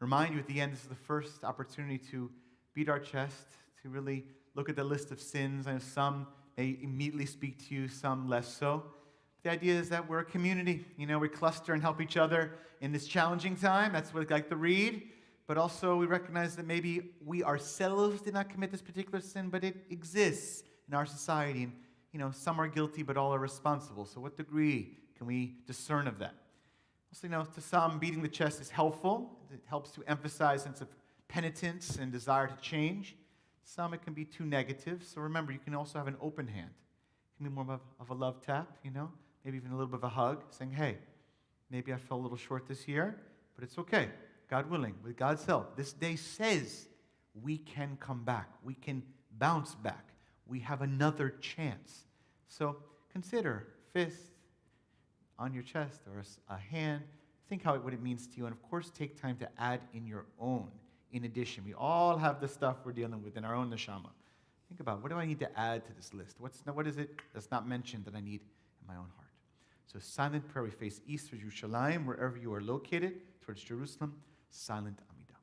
[SPEAKER 1] Remind you at the end, this is the first opportunity to beat our chest, to really look at the list of sins. I know some may immediately speak to you, some less so. The idea is that we're a community. You know, we cluster and help each other in this challenging time. That's what I like to read. But also we recognize that maybe we ourselves did not commit this particular sin, but it exists in our society. And, you know, some are guilty, but all are responsible. So what degree can we discern of that? Also, you know, to some, beating the chest is helpful. It helps to emphasize a sense of penitence and desire to change. Some, it can be too negative. So remember, you can also have an open hand. It can be more of a love tap, you know, maybe even a little bit of a hug, saying, hey, maybe I fell a little short this year, but it's okay. God willing, with God's help, this day says we can come back. We can bounce back. We have another chance. So consider fist on your chest or a hand. Think what it means to you. And of course, take time to add in your own. In addition, we all have the stuff we're dealing with in our own neshama. Think about, what do I need to add to this list? What is it that's not mentioned that I need in my own heart? So silent prayer, we face east towards Yerushalayim, wherever you are located, towards Jerusalem. Silent Amidah.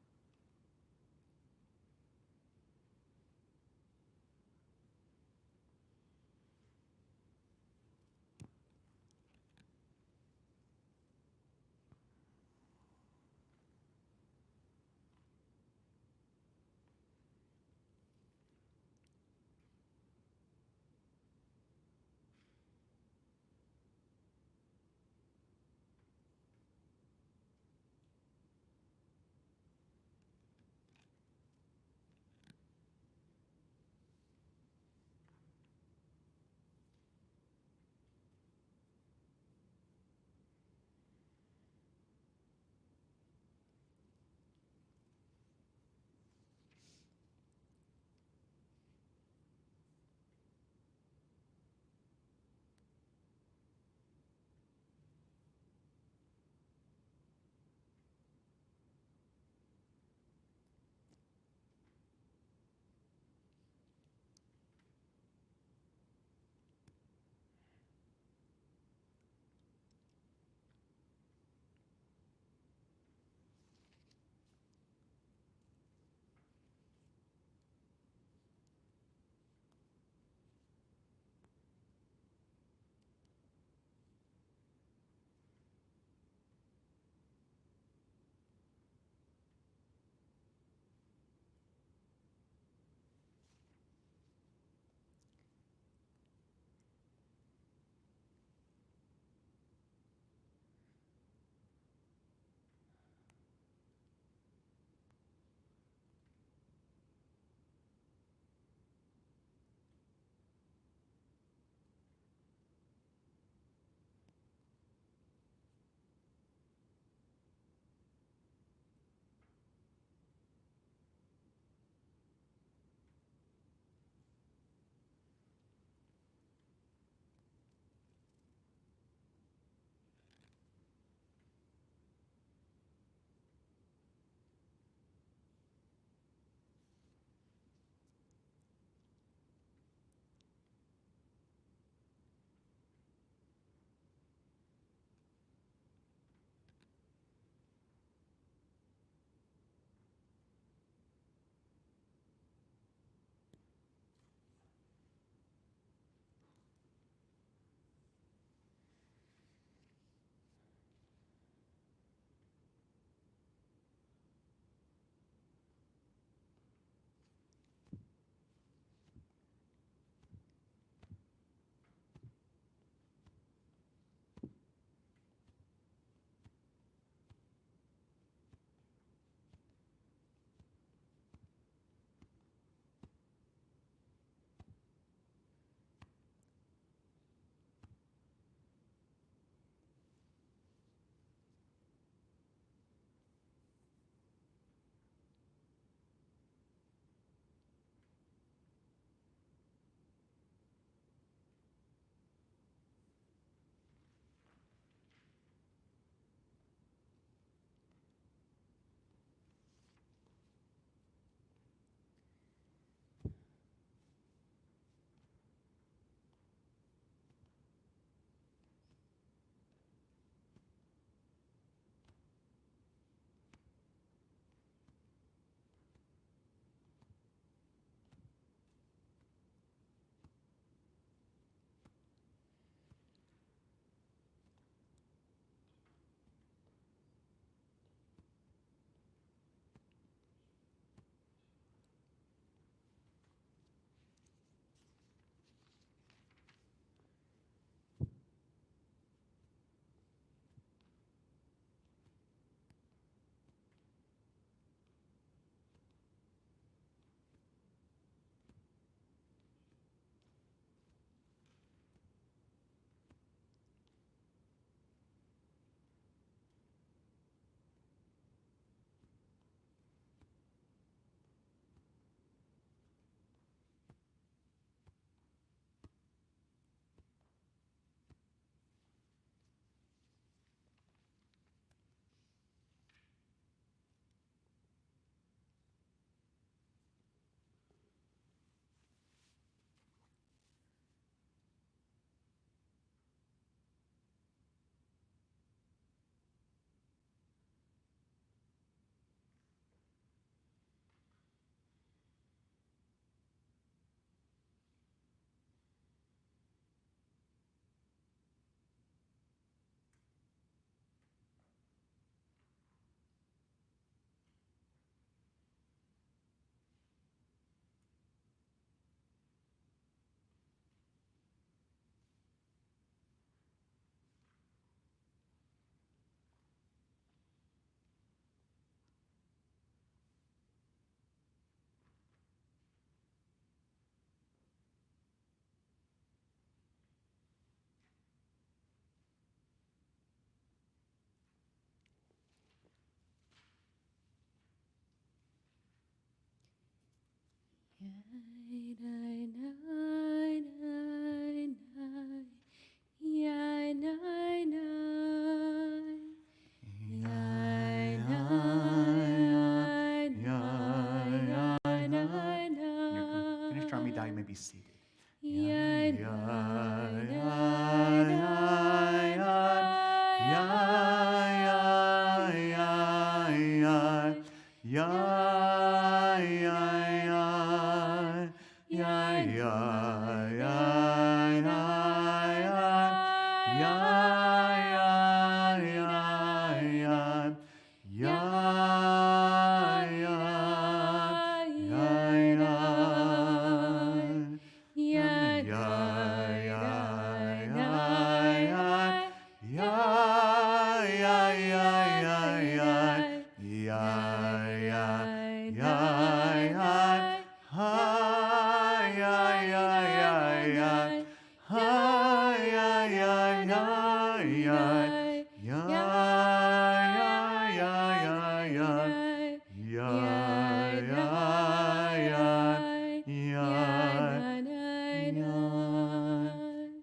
[SPEAKER 1] Finished Ramidai may be seated.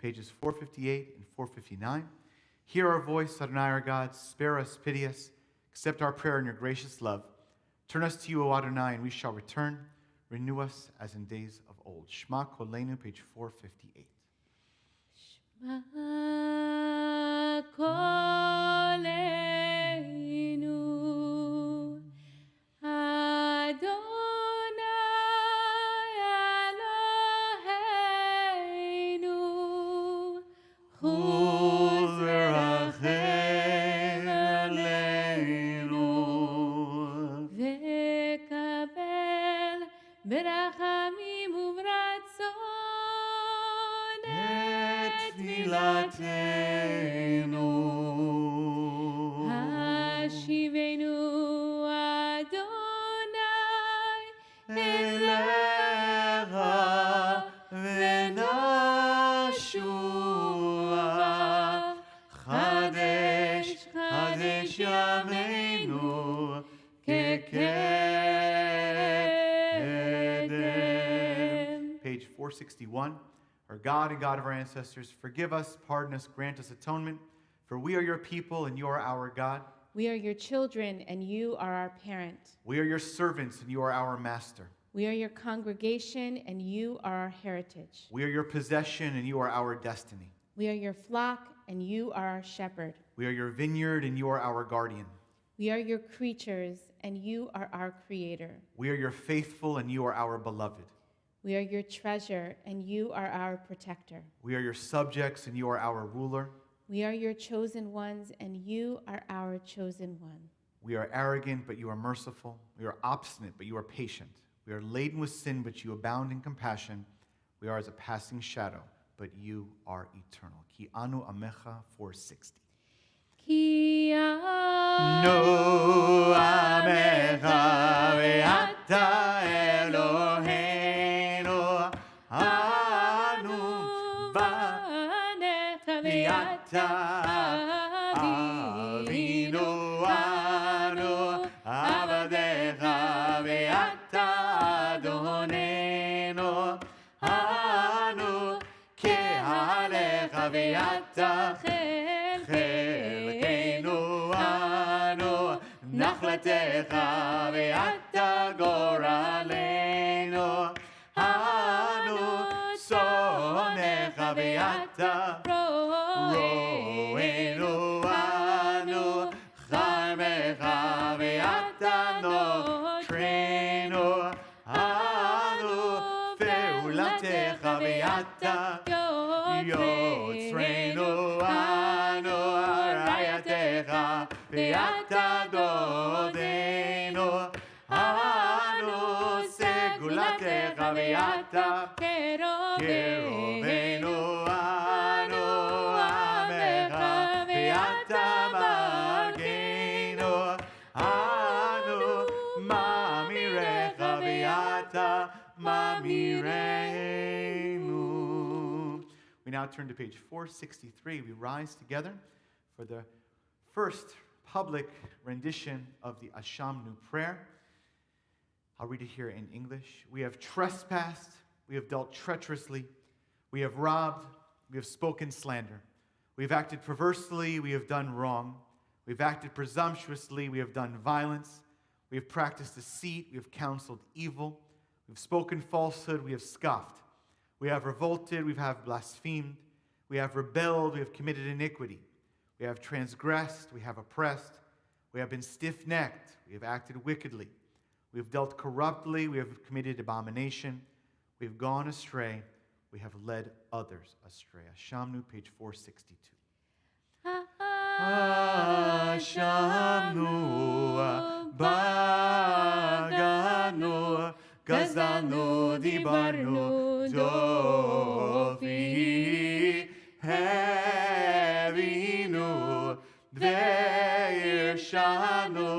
[SPEAKER 1] Pages 458 and 459. Hear our voice, Adonai our God. Spare us, pity us. Accept our prayer in your gracious love. Turn us to you, O Adonai, and we shall return. Renew us as in days of old. Shema Kolenu, page 458.
[SPEAKER 2] Shema Kolenu, Adonai Eloheinu, Hu zerachem aleinu, ve'kabel berachamim uvratzon et tfilatenu, hashivenu Adonai elecha v'nashuva, chadesh chadesh yameinu kekedem.
[SPEAKER 1] Page 461. Our God and God of our ancestors, forgive us, pardon us, grant us atonement, for we are your people and you are our God.
[SPEAKER 2] We are your children, and you are our parent.
[SPEAKER 1] We are your servants and you are our master.
[SPEAKER 2] We are your congregation, and you are our heritage.
[SPEAKER 1] We are your possession and you are our destiny.
[SPEAKER 2] We are your flock, and you are our shepherd.
[SPEAKER 1] We are your vineyard and you are our guardian.
[SPEAKER 2] We are your creatures, and you are our creator.
[SPEAKER 1] We are your faithful and you are our beloved.
[SPEAKER 2] We are your treasure, and you are our protector.
[SPEAKER 1] We are your subjects and you are our ruler.
[SPEAKER 2] We are your chosen ones, and you are our chosen one.
[SPEAKER 1] We are arrogant, but you are merciful. We are obstinate, but you are patient. We are laden with sin, but you abound in compassion. We are as a passing shadow, but you are eternal. Ki anu amecha 460.
[SPEAKER 2] Ki
[SPEAKER 1] No amecha ve'ata Eloheinu anu ve'ata avinu anu avadecha ve'ata Adonenu anu ke'alecha ve'ata חלקנו אנו נחלתך ואתה גורלנו אנו שונאיך ואתה רואינו אנו חיימך ואתה נוטרנו אנו פעולתך ואתה יוצרנו ואתה דודנו, אנו סגולתך ואתה קרובנו, אנו עמך ואתה מגנו, אנו ממירך ואתה ממירנו. We now turn to page 463. We rise together for the first public rendition of the Ashamnu prayer. I'll read it here in English. We have trespassed, we have dealt treacherously, we have robbed, we have spoken slander. We have acted perversely, we have done wrong. We have acted presumptuously, we have done violence. We have practiced deceit, we have counseled evil. We have spoken falsehood, we have scoffed. We have revolted, we have blasphemed. We have rebelled, we have committed iniquity. We have transgressed, we have oppressed. We have been stiff-necked, we have acted wickedly. We have dealt corruptly, we have committed abomination. We have gone astray, we have led others astray. Ashamnu, page 462. Ashamnu, baganu, gazalnu, dibarnu, dofi, hevinu, dveirshanu,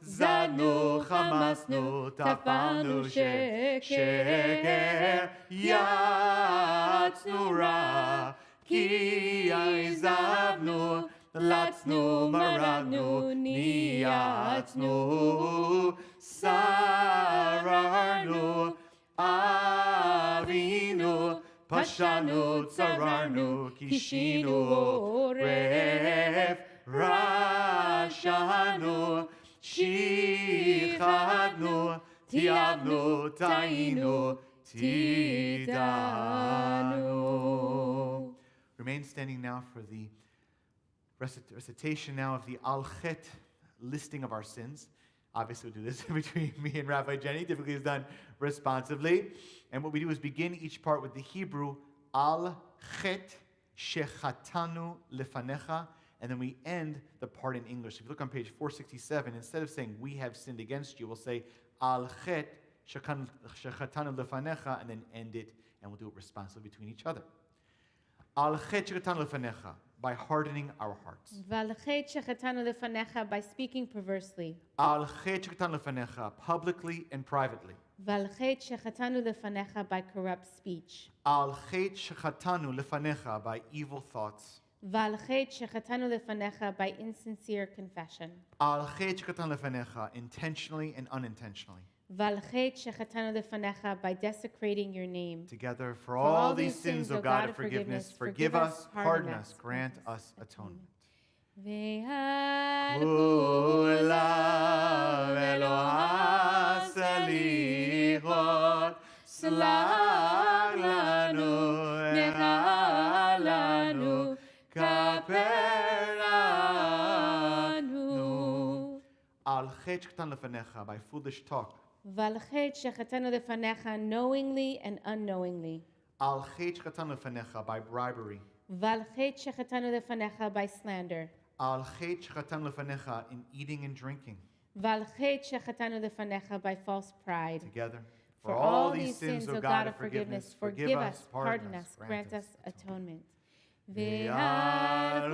[SPEAKER 1] zadnu, chamasnu, tafanu, sheker, yatznu ra, ki aizavnu, latznu, maradnu, niyatznu, sararnu, avinu, pashanu, tsararnu, kishinu, oref, rashanu, shichadnu, tiavnu, tainu, tidanu. Remain standing now for the recitation now of the Al-Chet listing of our sins. Obviously, we'll do this between me and Rabbi Jenny. Typically, it's done responsively. And what we do is begin each part with the Hebrew Al-Chet Shechatanu Lefanecha, and then we end the part in English. If you look on page 467, instead of saying, we have sinned against you, we'll say, Al-Chet Shechatanu Lefanecha, and then end it, and we'll do it responsibly between each other. Al-Chet Shechatanu Lefanecha, by hardening our hearts.
[SPEAKER 2] V'al-chet shechatanu lefanecha, by speaking perversely.
[SPEAKER 1] Al-Chet Shechatanu Lefanecha, publicly and privately.
[SPEAKER 2] V'al-chet shechatanu lefanecha, by corrupt speech.
[SPEAKER 1] Al-Chet Shechatanu Lefanecha, by evil thoughts.
[SPEAKER 2] V'al-chet shechatanu lefanecha, by insincere confession.
[SPEAKER 1] Al-Chet Shechatanu Lefanecha, intentionally and unintentionally.
[SPEAKER 2] V'al-chet shechatanu lefanecha, by desecrating your name.
[SPEAKER 1] Together, for all these sins, O God of forgiveness, forgive us, pardon us, grant us atonement.
[SPEAKER 2] Ve'al
[SPEAKER 1] Kula Eloha Selichot, Slach lanu, Mecha lanu, Kaper lanu. Al-Chet Shechatanu Lefanecha, by foolish talk.
[SPEAKER 2] V'al-chet shechatanu lefanecha, knowingly and unknowingly.
[SPEAKER 1] Al-Chet Shechatanu Lefanecha, by bribery.
[SPEAKER 2] V'al-chet shechatanu lefanecha, by slander.
[SPEAKER 1] Al-Chet Shechatanu Lefanecha, in eating and drinking.
[SPEAKER 2] V'al-chet shechatanu lefanecha, by false pride.
[SPEAKER 1] Together,
[SPEAKER 2] For all these sins, O God of forgiveness, forgive us, pardon us, grant us atonement.
[SPEAKER 1] Ve'al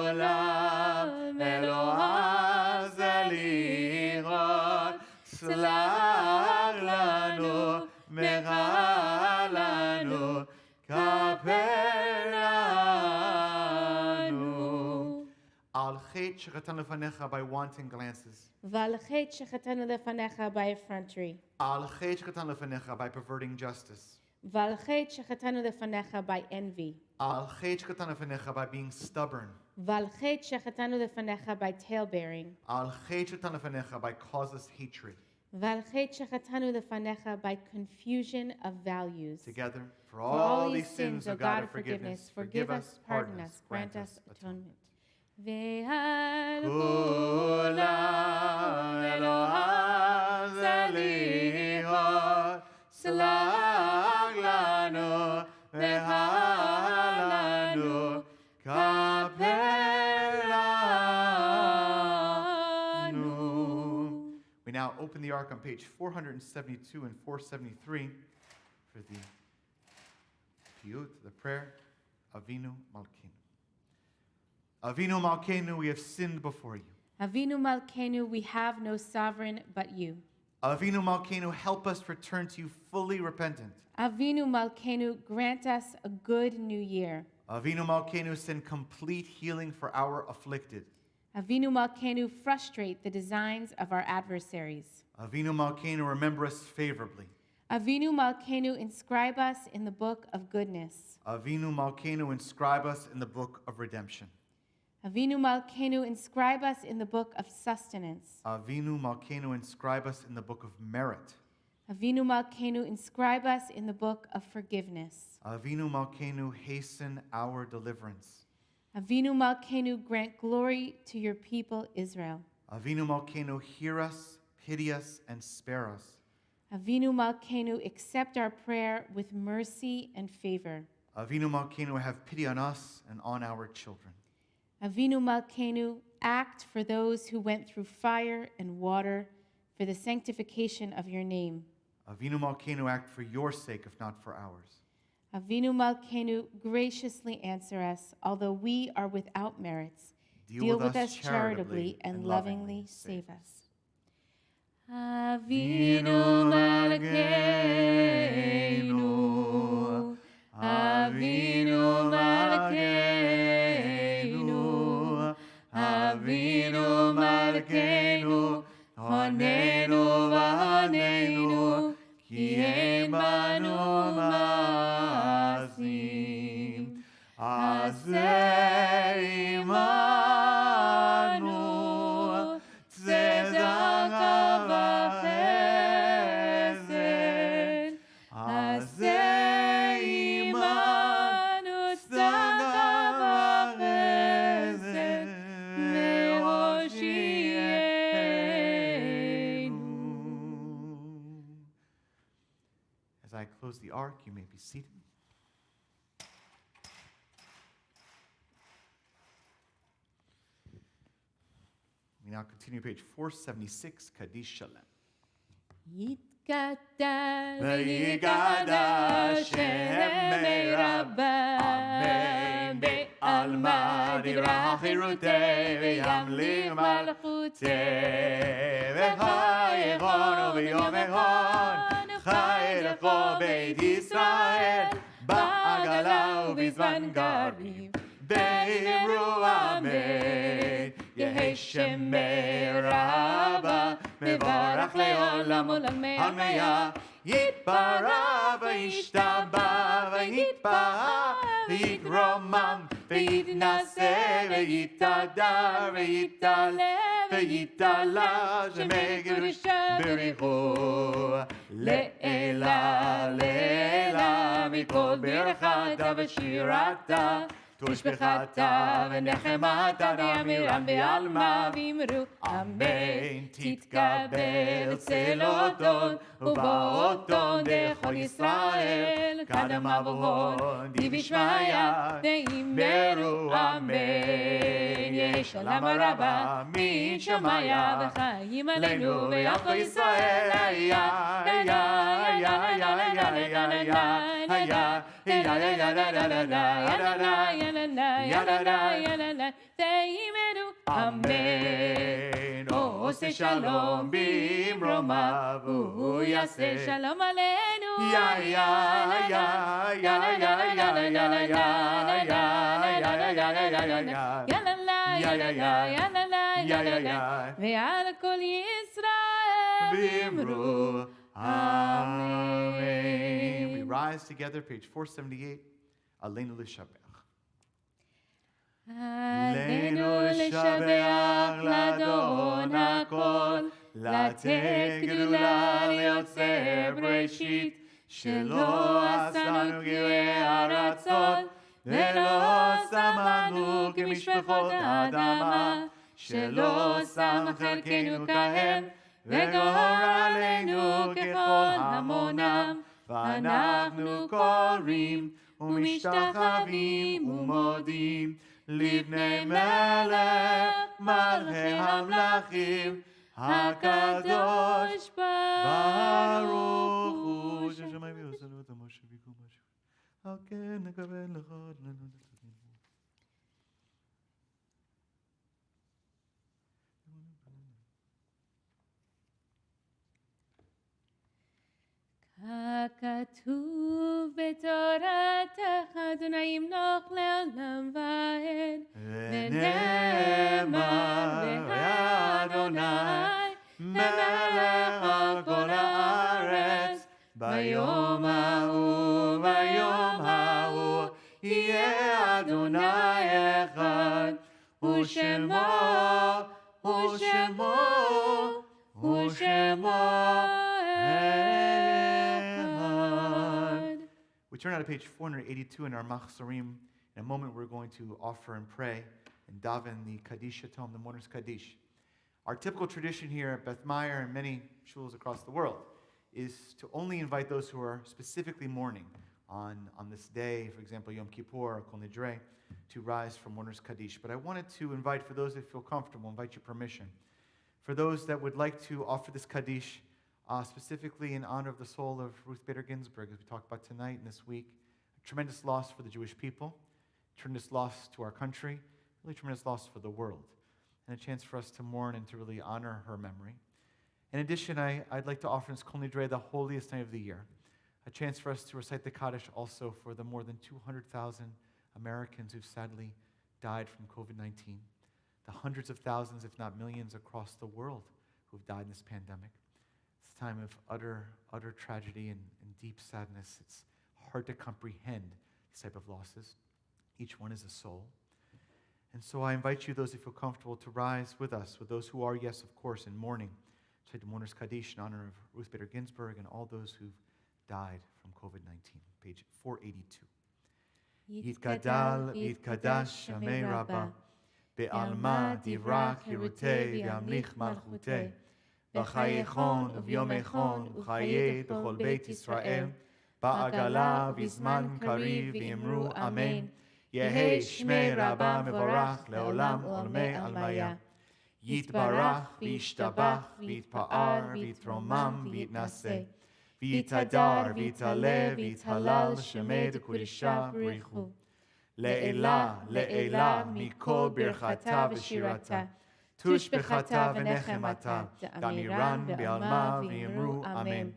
[SPEAKER 1] Olam Eloha Selichot, Slach lanu, Mecha lanu, Kaper lanu. Al-Chet Shechatanu Lefanecha, by wanton glances.
[SPEAKER 2] V'al-chet shechatanu lefanecha, by effrontery.
[SPEAKER 1] Al-Chet Shechatanu Lefanecha, by perverting justice.
[SPEAKER 2] V'al-chet shechatanu lefanecha, by envy.
[SPEAKER 1] Al-Chet Shechatanu Lefanecha, by being stubborn.
[SPEAKER 2] V'al-chet shechatanu lefanecha, by talebearing.
[SPEAKER 1] Al-Chet Shechatanu Lefanecha, by causeless hatred.
[SPEAKER 2] V'al-chet shechatanu lefanecha, by confusion of values.
[SPEAKER 1] Together, for all these sins, O God of forgiveness, forgive us, pardon us, grant us atonement.
[SPEAKER 2] Ve'al
[SPEAKER 1] Kula Eloha Selichot, Slach lanu, Mecha lanu, Kaper lanu. We now open the ark on page 472 and 473 for the piyut, the prayer, Avinu Malkeinu. Avinu Malkeinu, we have sinned before you.
[SPEAKER 2] Avinu Malkeinu, we have no sovereign but you.
[SPEAKER 1] Avinu Malkeinu, help us return to you fully repentant.
[SPEAKER 2] Avinu Malkeinu, grant us a good new year.
[SPEAKER 1] Avinu Malkeinu, send complete healing for our afflicted.
[SPEAKER 2] Avinu Malkeinu, frustrate the designs of our adversaries.
[SPEAKER 1] Avinu Malkeinu, remember us favorably.
[SPEAKER 2] Avinu Malkeinu, inscribe us in the book of goodness.
[SPEAKER 1] Avinu Malkeinu, inscribe us in the book of redemption.
[SPEAKER 2] Avinu Malkeinu, inscribe us in the book of sustenance.
[SPEAKER 1] Avinu Malkeinu, inscribe us in the book of merit.
[SPEAKER 2] Avinu Malkeinu, inscribe us in the book of forgiveness.
[SPEAKER 1] Avinu Malkeinu, hasten our deliverance.
[SPEAKER 2] Avinu Malkeinu, grant glory to your people Israel.
[SPEAKER 1] Avinu Malkeinu, hear us, pity us, and spare us.
[SPEAKER 2] Avinu Malkeinu, accept our prayer with mercy and favor.
[SPEAKER 1] Avinu Malkeinu, have pity on us and on our children.
[SPEAKER 2] Avinu Malkeinu, act for those who went through fire and water for the sanctification of your name.
[SPEAKER 1] Avinu Malkeinu, act for your sake, if not for ours.
[SPEAKER 2] Avinu Malkeinu, graciously answer us, although we are without merits. Deal with us charitably and lovingly save us. Avinu Malkeinu, Avinu Malkeinu, Avinu Malkeinu, honenu v'hanenu, ki ein banu ma'asim. Aseh imanu, tzedaka v'chesed. Aseh imanu, tzedaka v'chesed, ve'hoshienu. As I close the ark, you may be seated. We now continue page 476, Kaddish Shalem. Yitgadal
[SPEAKER 1] V'yigada Shem Merabah. Amen. Be'alma divra chirutei v'yamlir malchutei. V'chayechonu v'yom echon. Chaylecho Beit Yisrael. Ba'agala u'bizman garim. Be'imru amen. Yehi Shem Merabah. Mevorach le'olam olamei hamaya. Yitbarah v'yishtabah v'yitbah v'yitromam v'yitnaseh v'yitadar v'yitaleh v'yitala shemegerish berichu le'ela le'ela mikol birchata v'shirata תושבחתה ונחמתה ואמירם בעלמה ואמרו אמן. תתקבל צלותון ובאותון דכל ישראל קדם אבוהון דבשמיא ואמרו אמן. יש שלום רבה מן שמיא וחיים עלינו ויעקב ישראל היה אמן. עושה שלום במרומיו והוא יעשה שלום עלינו. ועל כל ישראל ואמרו Amen. We rise together, page 478, Aleinu L'Shabeach. Aleinu L'Shabeach L'Adon HaKol, לתת גדולה ליוצר בראשית, שלא עשנו גאווי ארצות, ולא שמנו כמשפחות האדמה, שלא שם חלקנו כהם, וגורלנו ככל המונם, ואנחנו קוראים ומשתחווים ומודים לבני מלך מלכי המלכים הקדוש ברוך הוא. ששמיים יעשנו את המשה ביקום משהו. על כן נקבל לך לנו. ככתוב בתורתך אדוני ימלוך לעולם ועד ונאמר באדוני למלך על כל הארץ, ביום ההוא, ביום ההוא, יהיה אדוני אחד, ושמו, ושמו, ושמו אחד. We turn out to page 482 in our Machzorim. In a moment, we're going to offer and pray and daven the Kaddish Tome, the Mourner's Kaddish. Our typical tradition here at Beth Meyer and many shuls across the world is to only invite those who are specifically mourning on this day, for example, Yom Kippur or Kol Nidre, to rise from Mourner's Kaddish. But I wanted to invite, for those that feel comfortable, invite your permission. For those that would like to offer this Kaddish, specifically in honor of the soul of Ruth Bader Ginsburg, as we talked about tonight and this week, a tremendous loss for the Jewish people, tremendous loss to our country, really tremendous loss for the world, and a chance for us to mourn and to really honor her memory. In addition, I'd like to offer this Kol Nidre, the holiest night of the year, a chance for us to recite the Kaddish also for the more than 200,000 Americans who've sadly died from COVID-19, the hundreds of thousands, if not millions, across the world who've died in this pandemic. It's a time of utter tragedy and deep sadness. It's hard to comprehend these type of losses. Each one is a soul. And so I invite you, those who feel comfortable, to rise with us, with those who are, yes, of course, in mourning, to the Mourner's Kaddish in honor of Ruth Bader Ginsburg and all those who've died from COVID-19. Page 482. Yitgadal v'yitkadash Shamei Rabbah, be'alma divra chirutei v'yamlich malchutei, v'chayechon u'vyomechon u'chayei b'chol Beit Yisrael, ba'agala v'zman kariv v'yimru amen. Yehi Shmei Rabbah mevorach leolam olmei almaya. Yitbarach v'yishtabach v'yitpa'ar v'yitromam v'yitnaseh. V'yitadar v'yitale v'yithalal shemei d'kudisha b'richu. Le'ela, le'ela mikol birchata v'shirata. Tushbechata v'nechemata. Damiran be'alma v'yimru amen.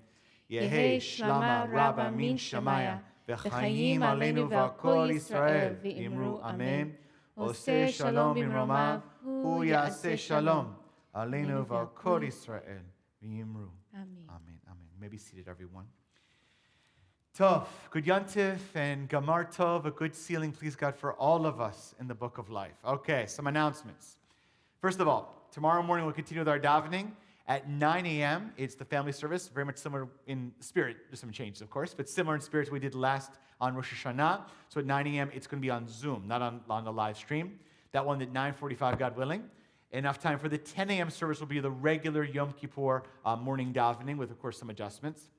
[SPEAKER 1] Yehi Shlama Rabbah min Shamaya. V'chayim aleinu v'kol Yisrael v'imru amen. Oseh shalom b'mromav, hu yaseh shalom aleinu v'kol Yisrael v'imru.
[SPEAKER 2] Amen.
[SPEAKER 1] Amen. Amen. You may be seated, everyone. Tov, good Yantif and Gamar Tov, a good sealing, please God, for all of us in the book of life. Okay, some announcements. First of all, tomorrow morning we'll continue with our davening. At 9 a.m., it's the family service, very much similar in spirit. There's some changes, of course, but similar in spirit to what we did last on Rosh Hashanah. So at 9 a.m., it's going to be on Zoom, not on the live stream. That one at 9:45, God willing. Enough time for the 10 a.m. service will be the regular Yom Kippur morning davening with, of course, some adjustments.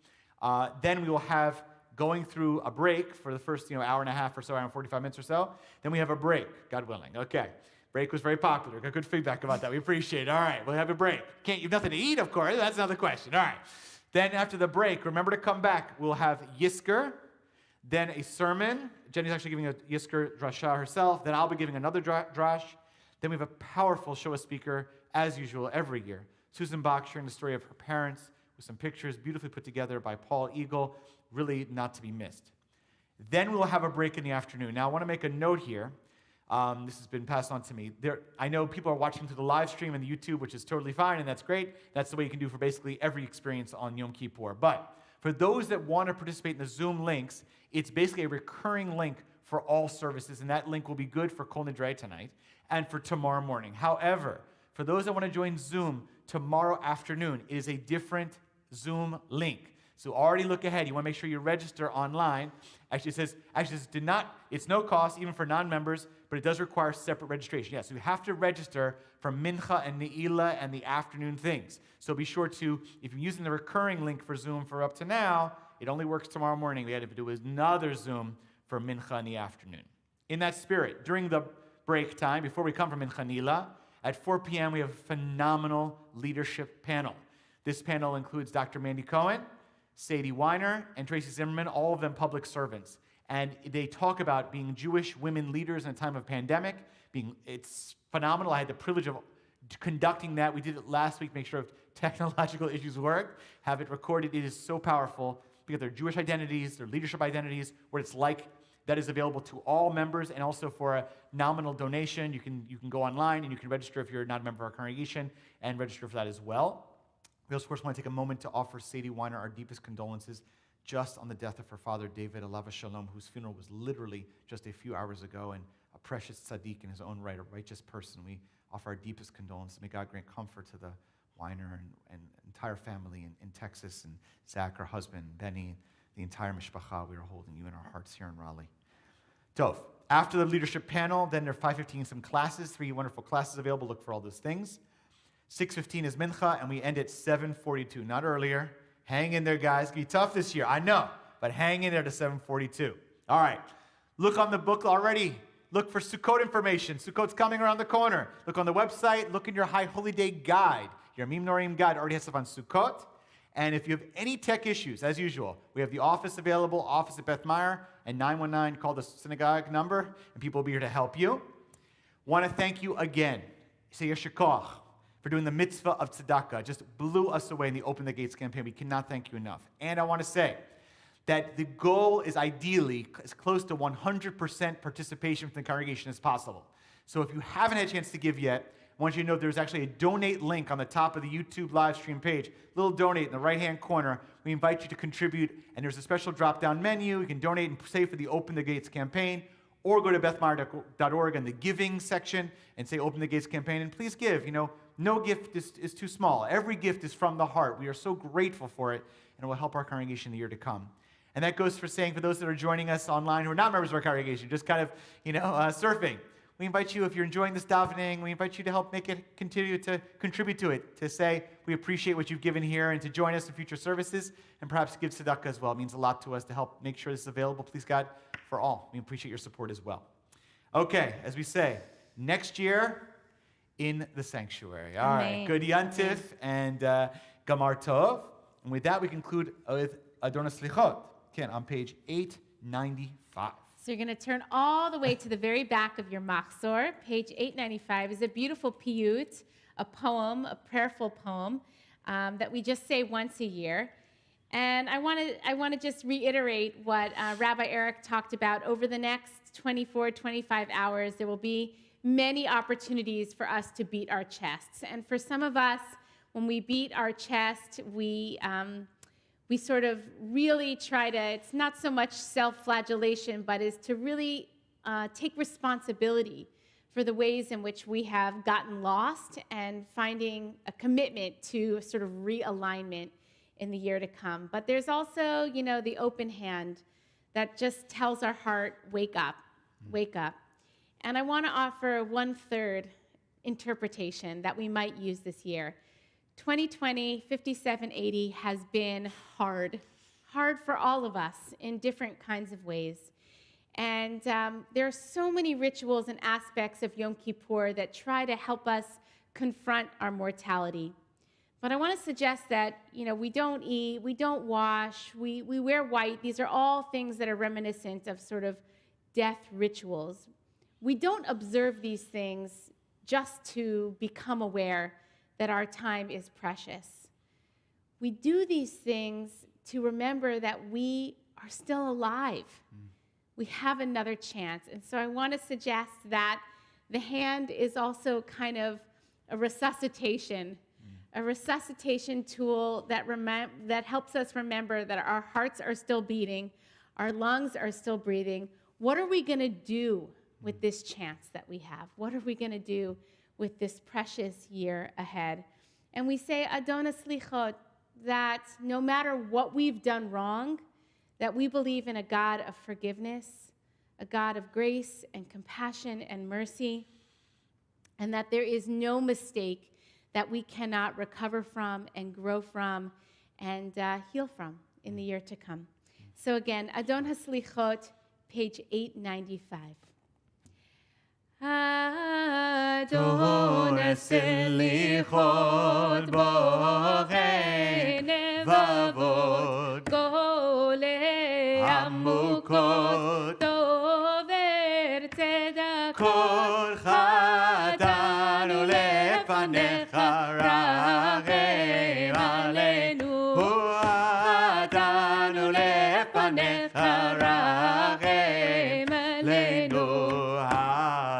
[SPEAKER 1] Then we will have going through a break for the first hour and a half or so, hour and 45 minutes or so. Then we have a break, God willing. Okay. Break was very popular. Got good feedback about that. We appreciate it. All right, we'll have a break. You have nothing to eat, of course. That's another question. All right. Then after the break, remember to come back. We'll have Yisker, then a sermon. Jenny's actually giving a Yisker drasha herself. Then I'll be giving another drash. Then we have a powerful show speaker, as usual, every year. Susan Bach sharing the story of her parents with some pictures beautifully put together by Paul Eagle. Really not to be missed. Then we'll have a break in the afternoon. Now, I want to make a note here. This has been passed on to me. I know people are watching through the live stream and the YouTube, which is totally fine, and that's great. That's the way you can do for basically every experience on Yom Kippur. But for those that want to participate in the Zoom links, it's basically a recurring link for all services, and that link will be good for Kol Nidre tonight and for tomorrow morning. However, for those that want to join Zoom tomorrow afternoon, it is a different Zoom link. So already look ahead. You want to make sure you register online. Actually, it says it's no cost, even for non-members, but it does require separate registration. Yes, you have to register for Mincha and Ne'ilah and the afternoon things. So be sure to, if you're using the recurring link for Zoom for up to now, it only works tomorrow morning. We had to do another Zoom for Mincha in the afternoon. In that spirit, during the break time, before we come from Mincha and Ne'ilah, at 4 p.m., we have a phenomenal leadership panel. This panel includes Dr. Mandy Cohen, Sadie Weiner, and Tracy Zimmerman, all of them public servants. And they talk about being Jewish women leaders in a time of pandemic. It's phenomenal. I had the privilege of conducting that. We did it last week, make sure technological issues worked, have it recorded. It is so powerful because their Jewish identities, their leadership identities, what it's like. That is available to all members, and also for a nominal donation. You can go online and you can register if you're not a member of our congregation and register for that as well. We also, of course, want to take a moment to offer Sadie Weiner our deepest condolences just on the death of her father, David Alav Shalom, whose funeral was literally just a few hours ago, and a precious tzaddik in his own right, a righteous person. We offer our deepest condolences. May God grant comfort to the Weiner and entire family in Texas, and Zach, her husband, Benny, the entire mishpacha. We are holding you in our hearts here in Raleigh. Tov. After the leadership panel, then there are 5:15 some classes, 3 wonderful classes available. Look for all those things. 6:15 is mincha, and we end at 7:42, not earlier. Hang in there, guys. It's going to be tough this year, I know, but hang in there to 7:42. All right. Look on the book already. Look for Sukkot information. Sukkot's coming around the corner. Look on the website. Look in your High Holy Day guide. Your Mim Norim guide already has stuff on Sukkot. And if you have any tech issues, as usual, we have the office available, office at Beth Meyer, and 919, call the synagogue number, and people will be here to help you. Want to thank you again. Say Yesher Koach for doing the mitzvah of tzedakah. Just blew us away in the Open the Gates campaign. We cannot thank you enough. And I want to say that the goal is ideally as close to 100% participation from the congregation as possible. So if you haven't had a chance to give yet, I want you to know there's actually a donate link on the top of the YouTube live stream page. Little donate in the right-hand corner. We invite you to contribute, and there's a special drop-down menu. You can donate and save for the Open the Gates campaign, or go to bethmeyer.org in the giving section and say Open the Gates campaign, and please give. No gift is too small. Every gift is from the heart. We are so grateful for it, and it will help our congregation in the year to come. And that goes for saying, for those that are joining us online who are not members of our congregation, just kind of, surfing. We invite you, if you're enjoying this davening, we invite you to help make it continue to contribute to it, to say we appreciate what you've given here, and to join us in future services, and perhaps give tzedakah as well. It means a lot to us to help make sure this is available, please God, for all. We appreciate your support as well. Okay, as we say, next year in the sanctuary. All right, good Yantif and Gamar Tov. And with that, we conclude with Adonis Lichot, again, on page 895.
[SPEAKER 2] So you're going to turn all the way to the very back of your machzor. Page 895 is a beautiful piyut, a poem, a prayerful poem that we just say once a year. And I want to just reiterate what Rabbi Eric talked about. Over the next 24, 25 hours, there will be many opportunities for us to beat our chests. And for some of us, when we beat our chest, we sort of really try to, it's not so much self-flagellation, but is to really take responsibility for the ways in which we have gotten lost and finding a commitment to a sort of realignment in the year to come. But there's also, the open hand that just tells our heart, wake up, wake up. And I want to offer 1/3 interpretation that we might use this year. 2020, 5780 has been hard for all of us in different kinds of ways. And there are so many rituals and aspects of Yom Kippur that try to help us confront our mortality. But I want to suggest that, we don't eat, we don't wash, we wear white. These are all things that are reminiscent of sort of death rituals. We don't observe these things just to become aware that our time is precious. We do these things to remember that we are still alive. We have another chance. And so I want to suggest that the hand is also kind of a resuscitation tool that helps us remember that our hearts are still beating, our lungs are still breathing. What are we going to do with this chance that we have? What are we going to do with this precious year ahead? And we say, Adonis Lichot, that no matter what we've done wrong, that we believe in a God of forgiveness, a God of grace and compassion and mercy, and that there is no mistake that we cannot recover from and grow from and heal from in the year to come. So again, Adonis Lichot, page 895.
[SPEAKER 1] Adonis Lichot bochen vavot
[SPEAKER 2] gole
[SPEAKER 1] amukot
[SPEAKER 2] tover tzedakot
[SPEAKER 1] kol chadanu lefanecha rachem aleinu chadanu lefanecha rachem aleinu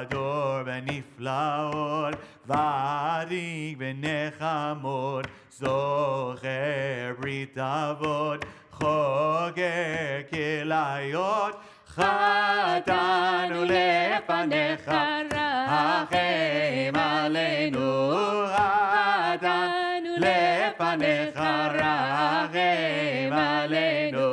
[SPEAKER 1] Ador beniflaot ותיק בנחמות, זוכר ברית אבות, חוגג כליות, חטאנו לפניך, רחם עלינו, חטאנו לפניך, רחם עלינו.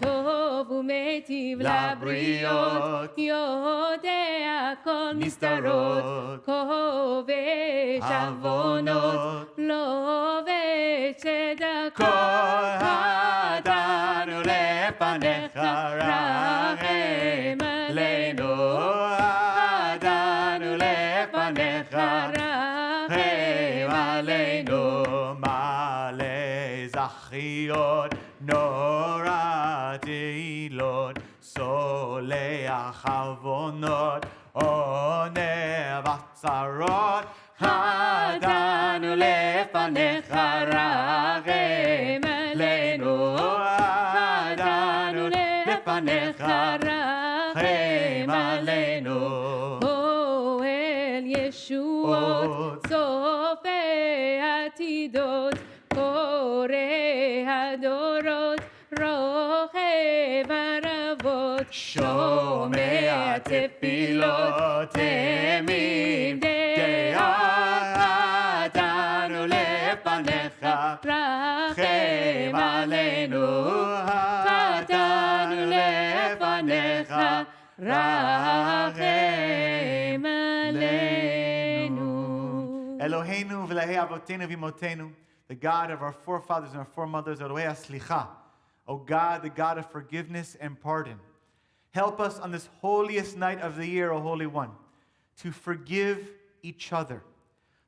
[SPEAKER 2] טוב ומיטיב לבריות, יודע כל נסתרות, כובש עוונות, לובש צדקות.
[SPEAKER 1] כל חטאנו לפניך, רחם עלינו, חטאנו לפניך, רחם עלינו. מלא זכיות, נורא תהילות, סולח עוונות, עונה וצרות, חטאנו לפניך, רחם עלינו, חטאנו לפניך, רחם עלינו.
[SPEAKER 2] אוהל ישועות, צופה עתידות, קורא הדורות, רוכב ערבות, שומע תפילות, תמים דעה, חטאנו לפניך, רחם עלינו, חטאנו לפניך, רחם עלינו.
[SPEAKER 1] Eloheinu v'lehei avotenu v'imotenu, the God of our forefathers and our foremothers, Elohei Aslicha, O God, the God of forgiveness and pardon. Help us on this holiest night of the year, O Holy One, to forgive each other,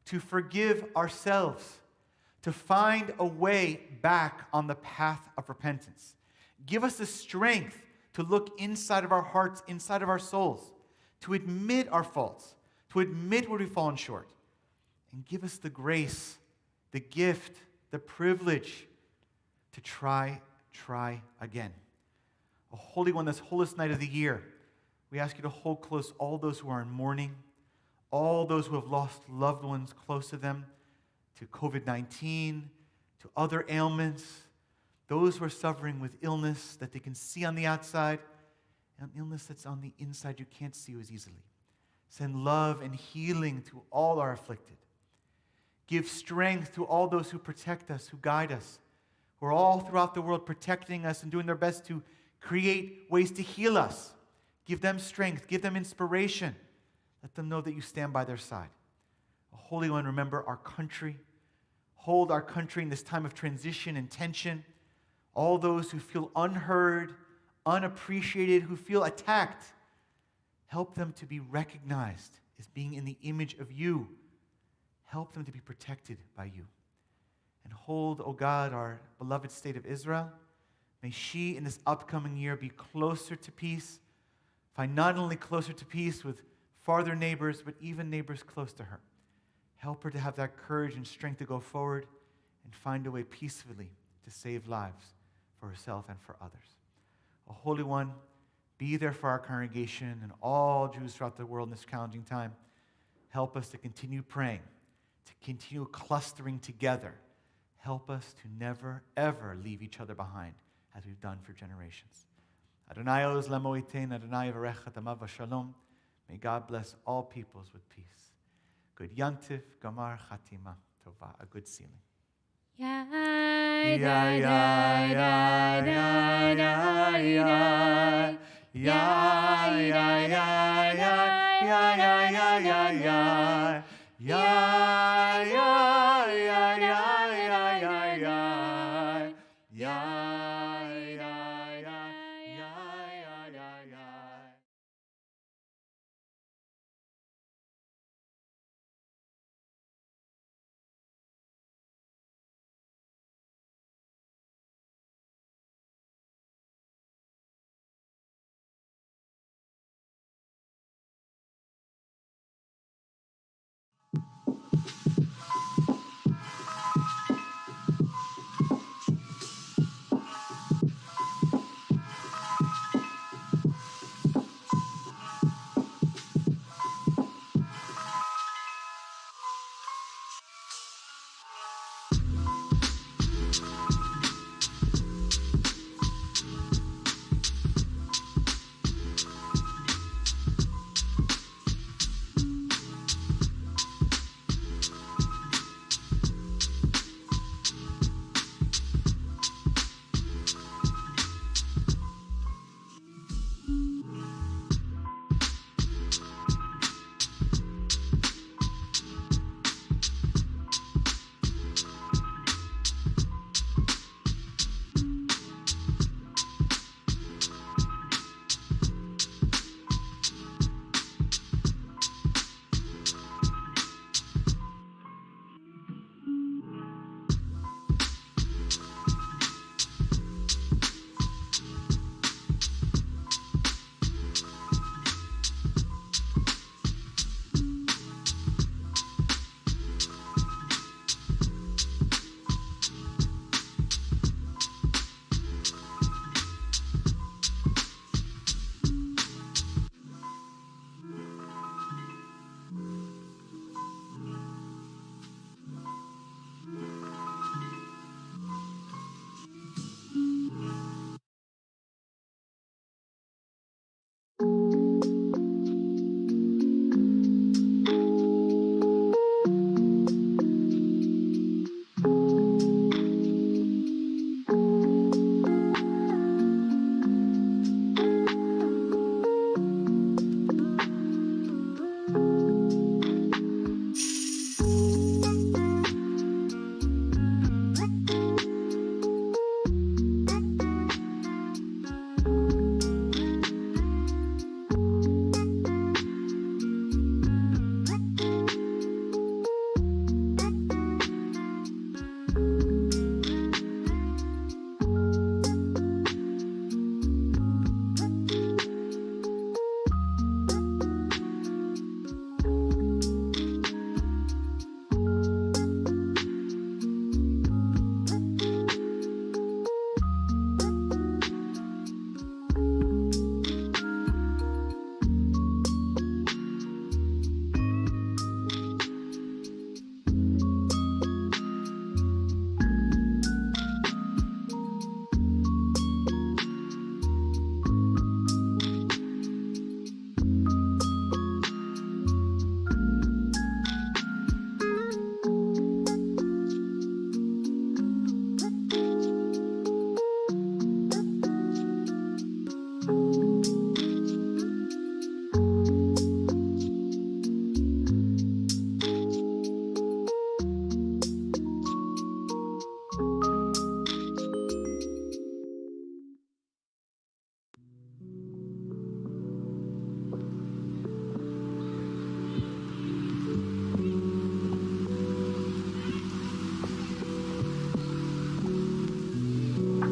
[SPEAKER 1] to forgive ourselves, to find a way back on the path of repentance. Give us the strength to look inside of our hearts, inside of our souls, to admit our faults, to admit where we've fallen short, and give us the grace, the gift, the privilege to try again. O Holy One, this holiest night of the year, we ask you to hold close all those who are in mourning, all those who have lost loved ones close to them, to COVID-19, to other ailments, those who are suffering with illness that they can see on the outside, and illness that's on the inside you can't see as easily. Send love and healing to all our afflicted. Give strength to all those who protect us, who guide us, who are all throughout the world protecting us and doing their best to create ways to heal us. Give them strength, give them inspiration. Let them know that you stand by their side. Holy One, remember our country. Hold our country in this time of transition and tension. All those who feel unheard, unappreciated, who feel attacked, help them to be recognized as being in the image of you. Help them to be protected by you. And hold, O God, our beloved state of Israel. May she, in this upcoming year, be closer to peace. Find not only closer to peace with farther neighbors, but even neighbors close to her. Help her to have that courage and strength to go forward and find a way peacefully to save lives for herself and for others. O Holy One, be there for our congregation and all Jews throughout the world in this challenging time. Help us to continue praying, to continue clustering together. Help us to never, ever leave each other behind, as we've done for generations. Adonai oz lamo itein, Adonai yvarech Hatimah v'shalom. May God bless all peoples with peace. Good Yantif, Gamar, Hatimah, Tovah, a good sealing.
[SPEAKER 2] Ya, ya, ya, ya, ya, ya, ya. Ya, ya, ya, ya, ya, ya, ya, ya, ya. Ya, ya, ya, ya, ya, ya, ya. Ya.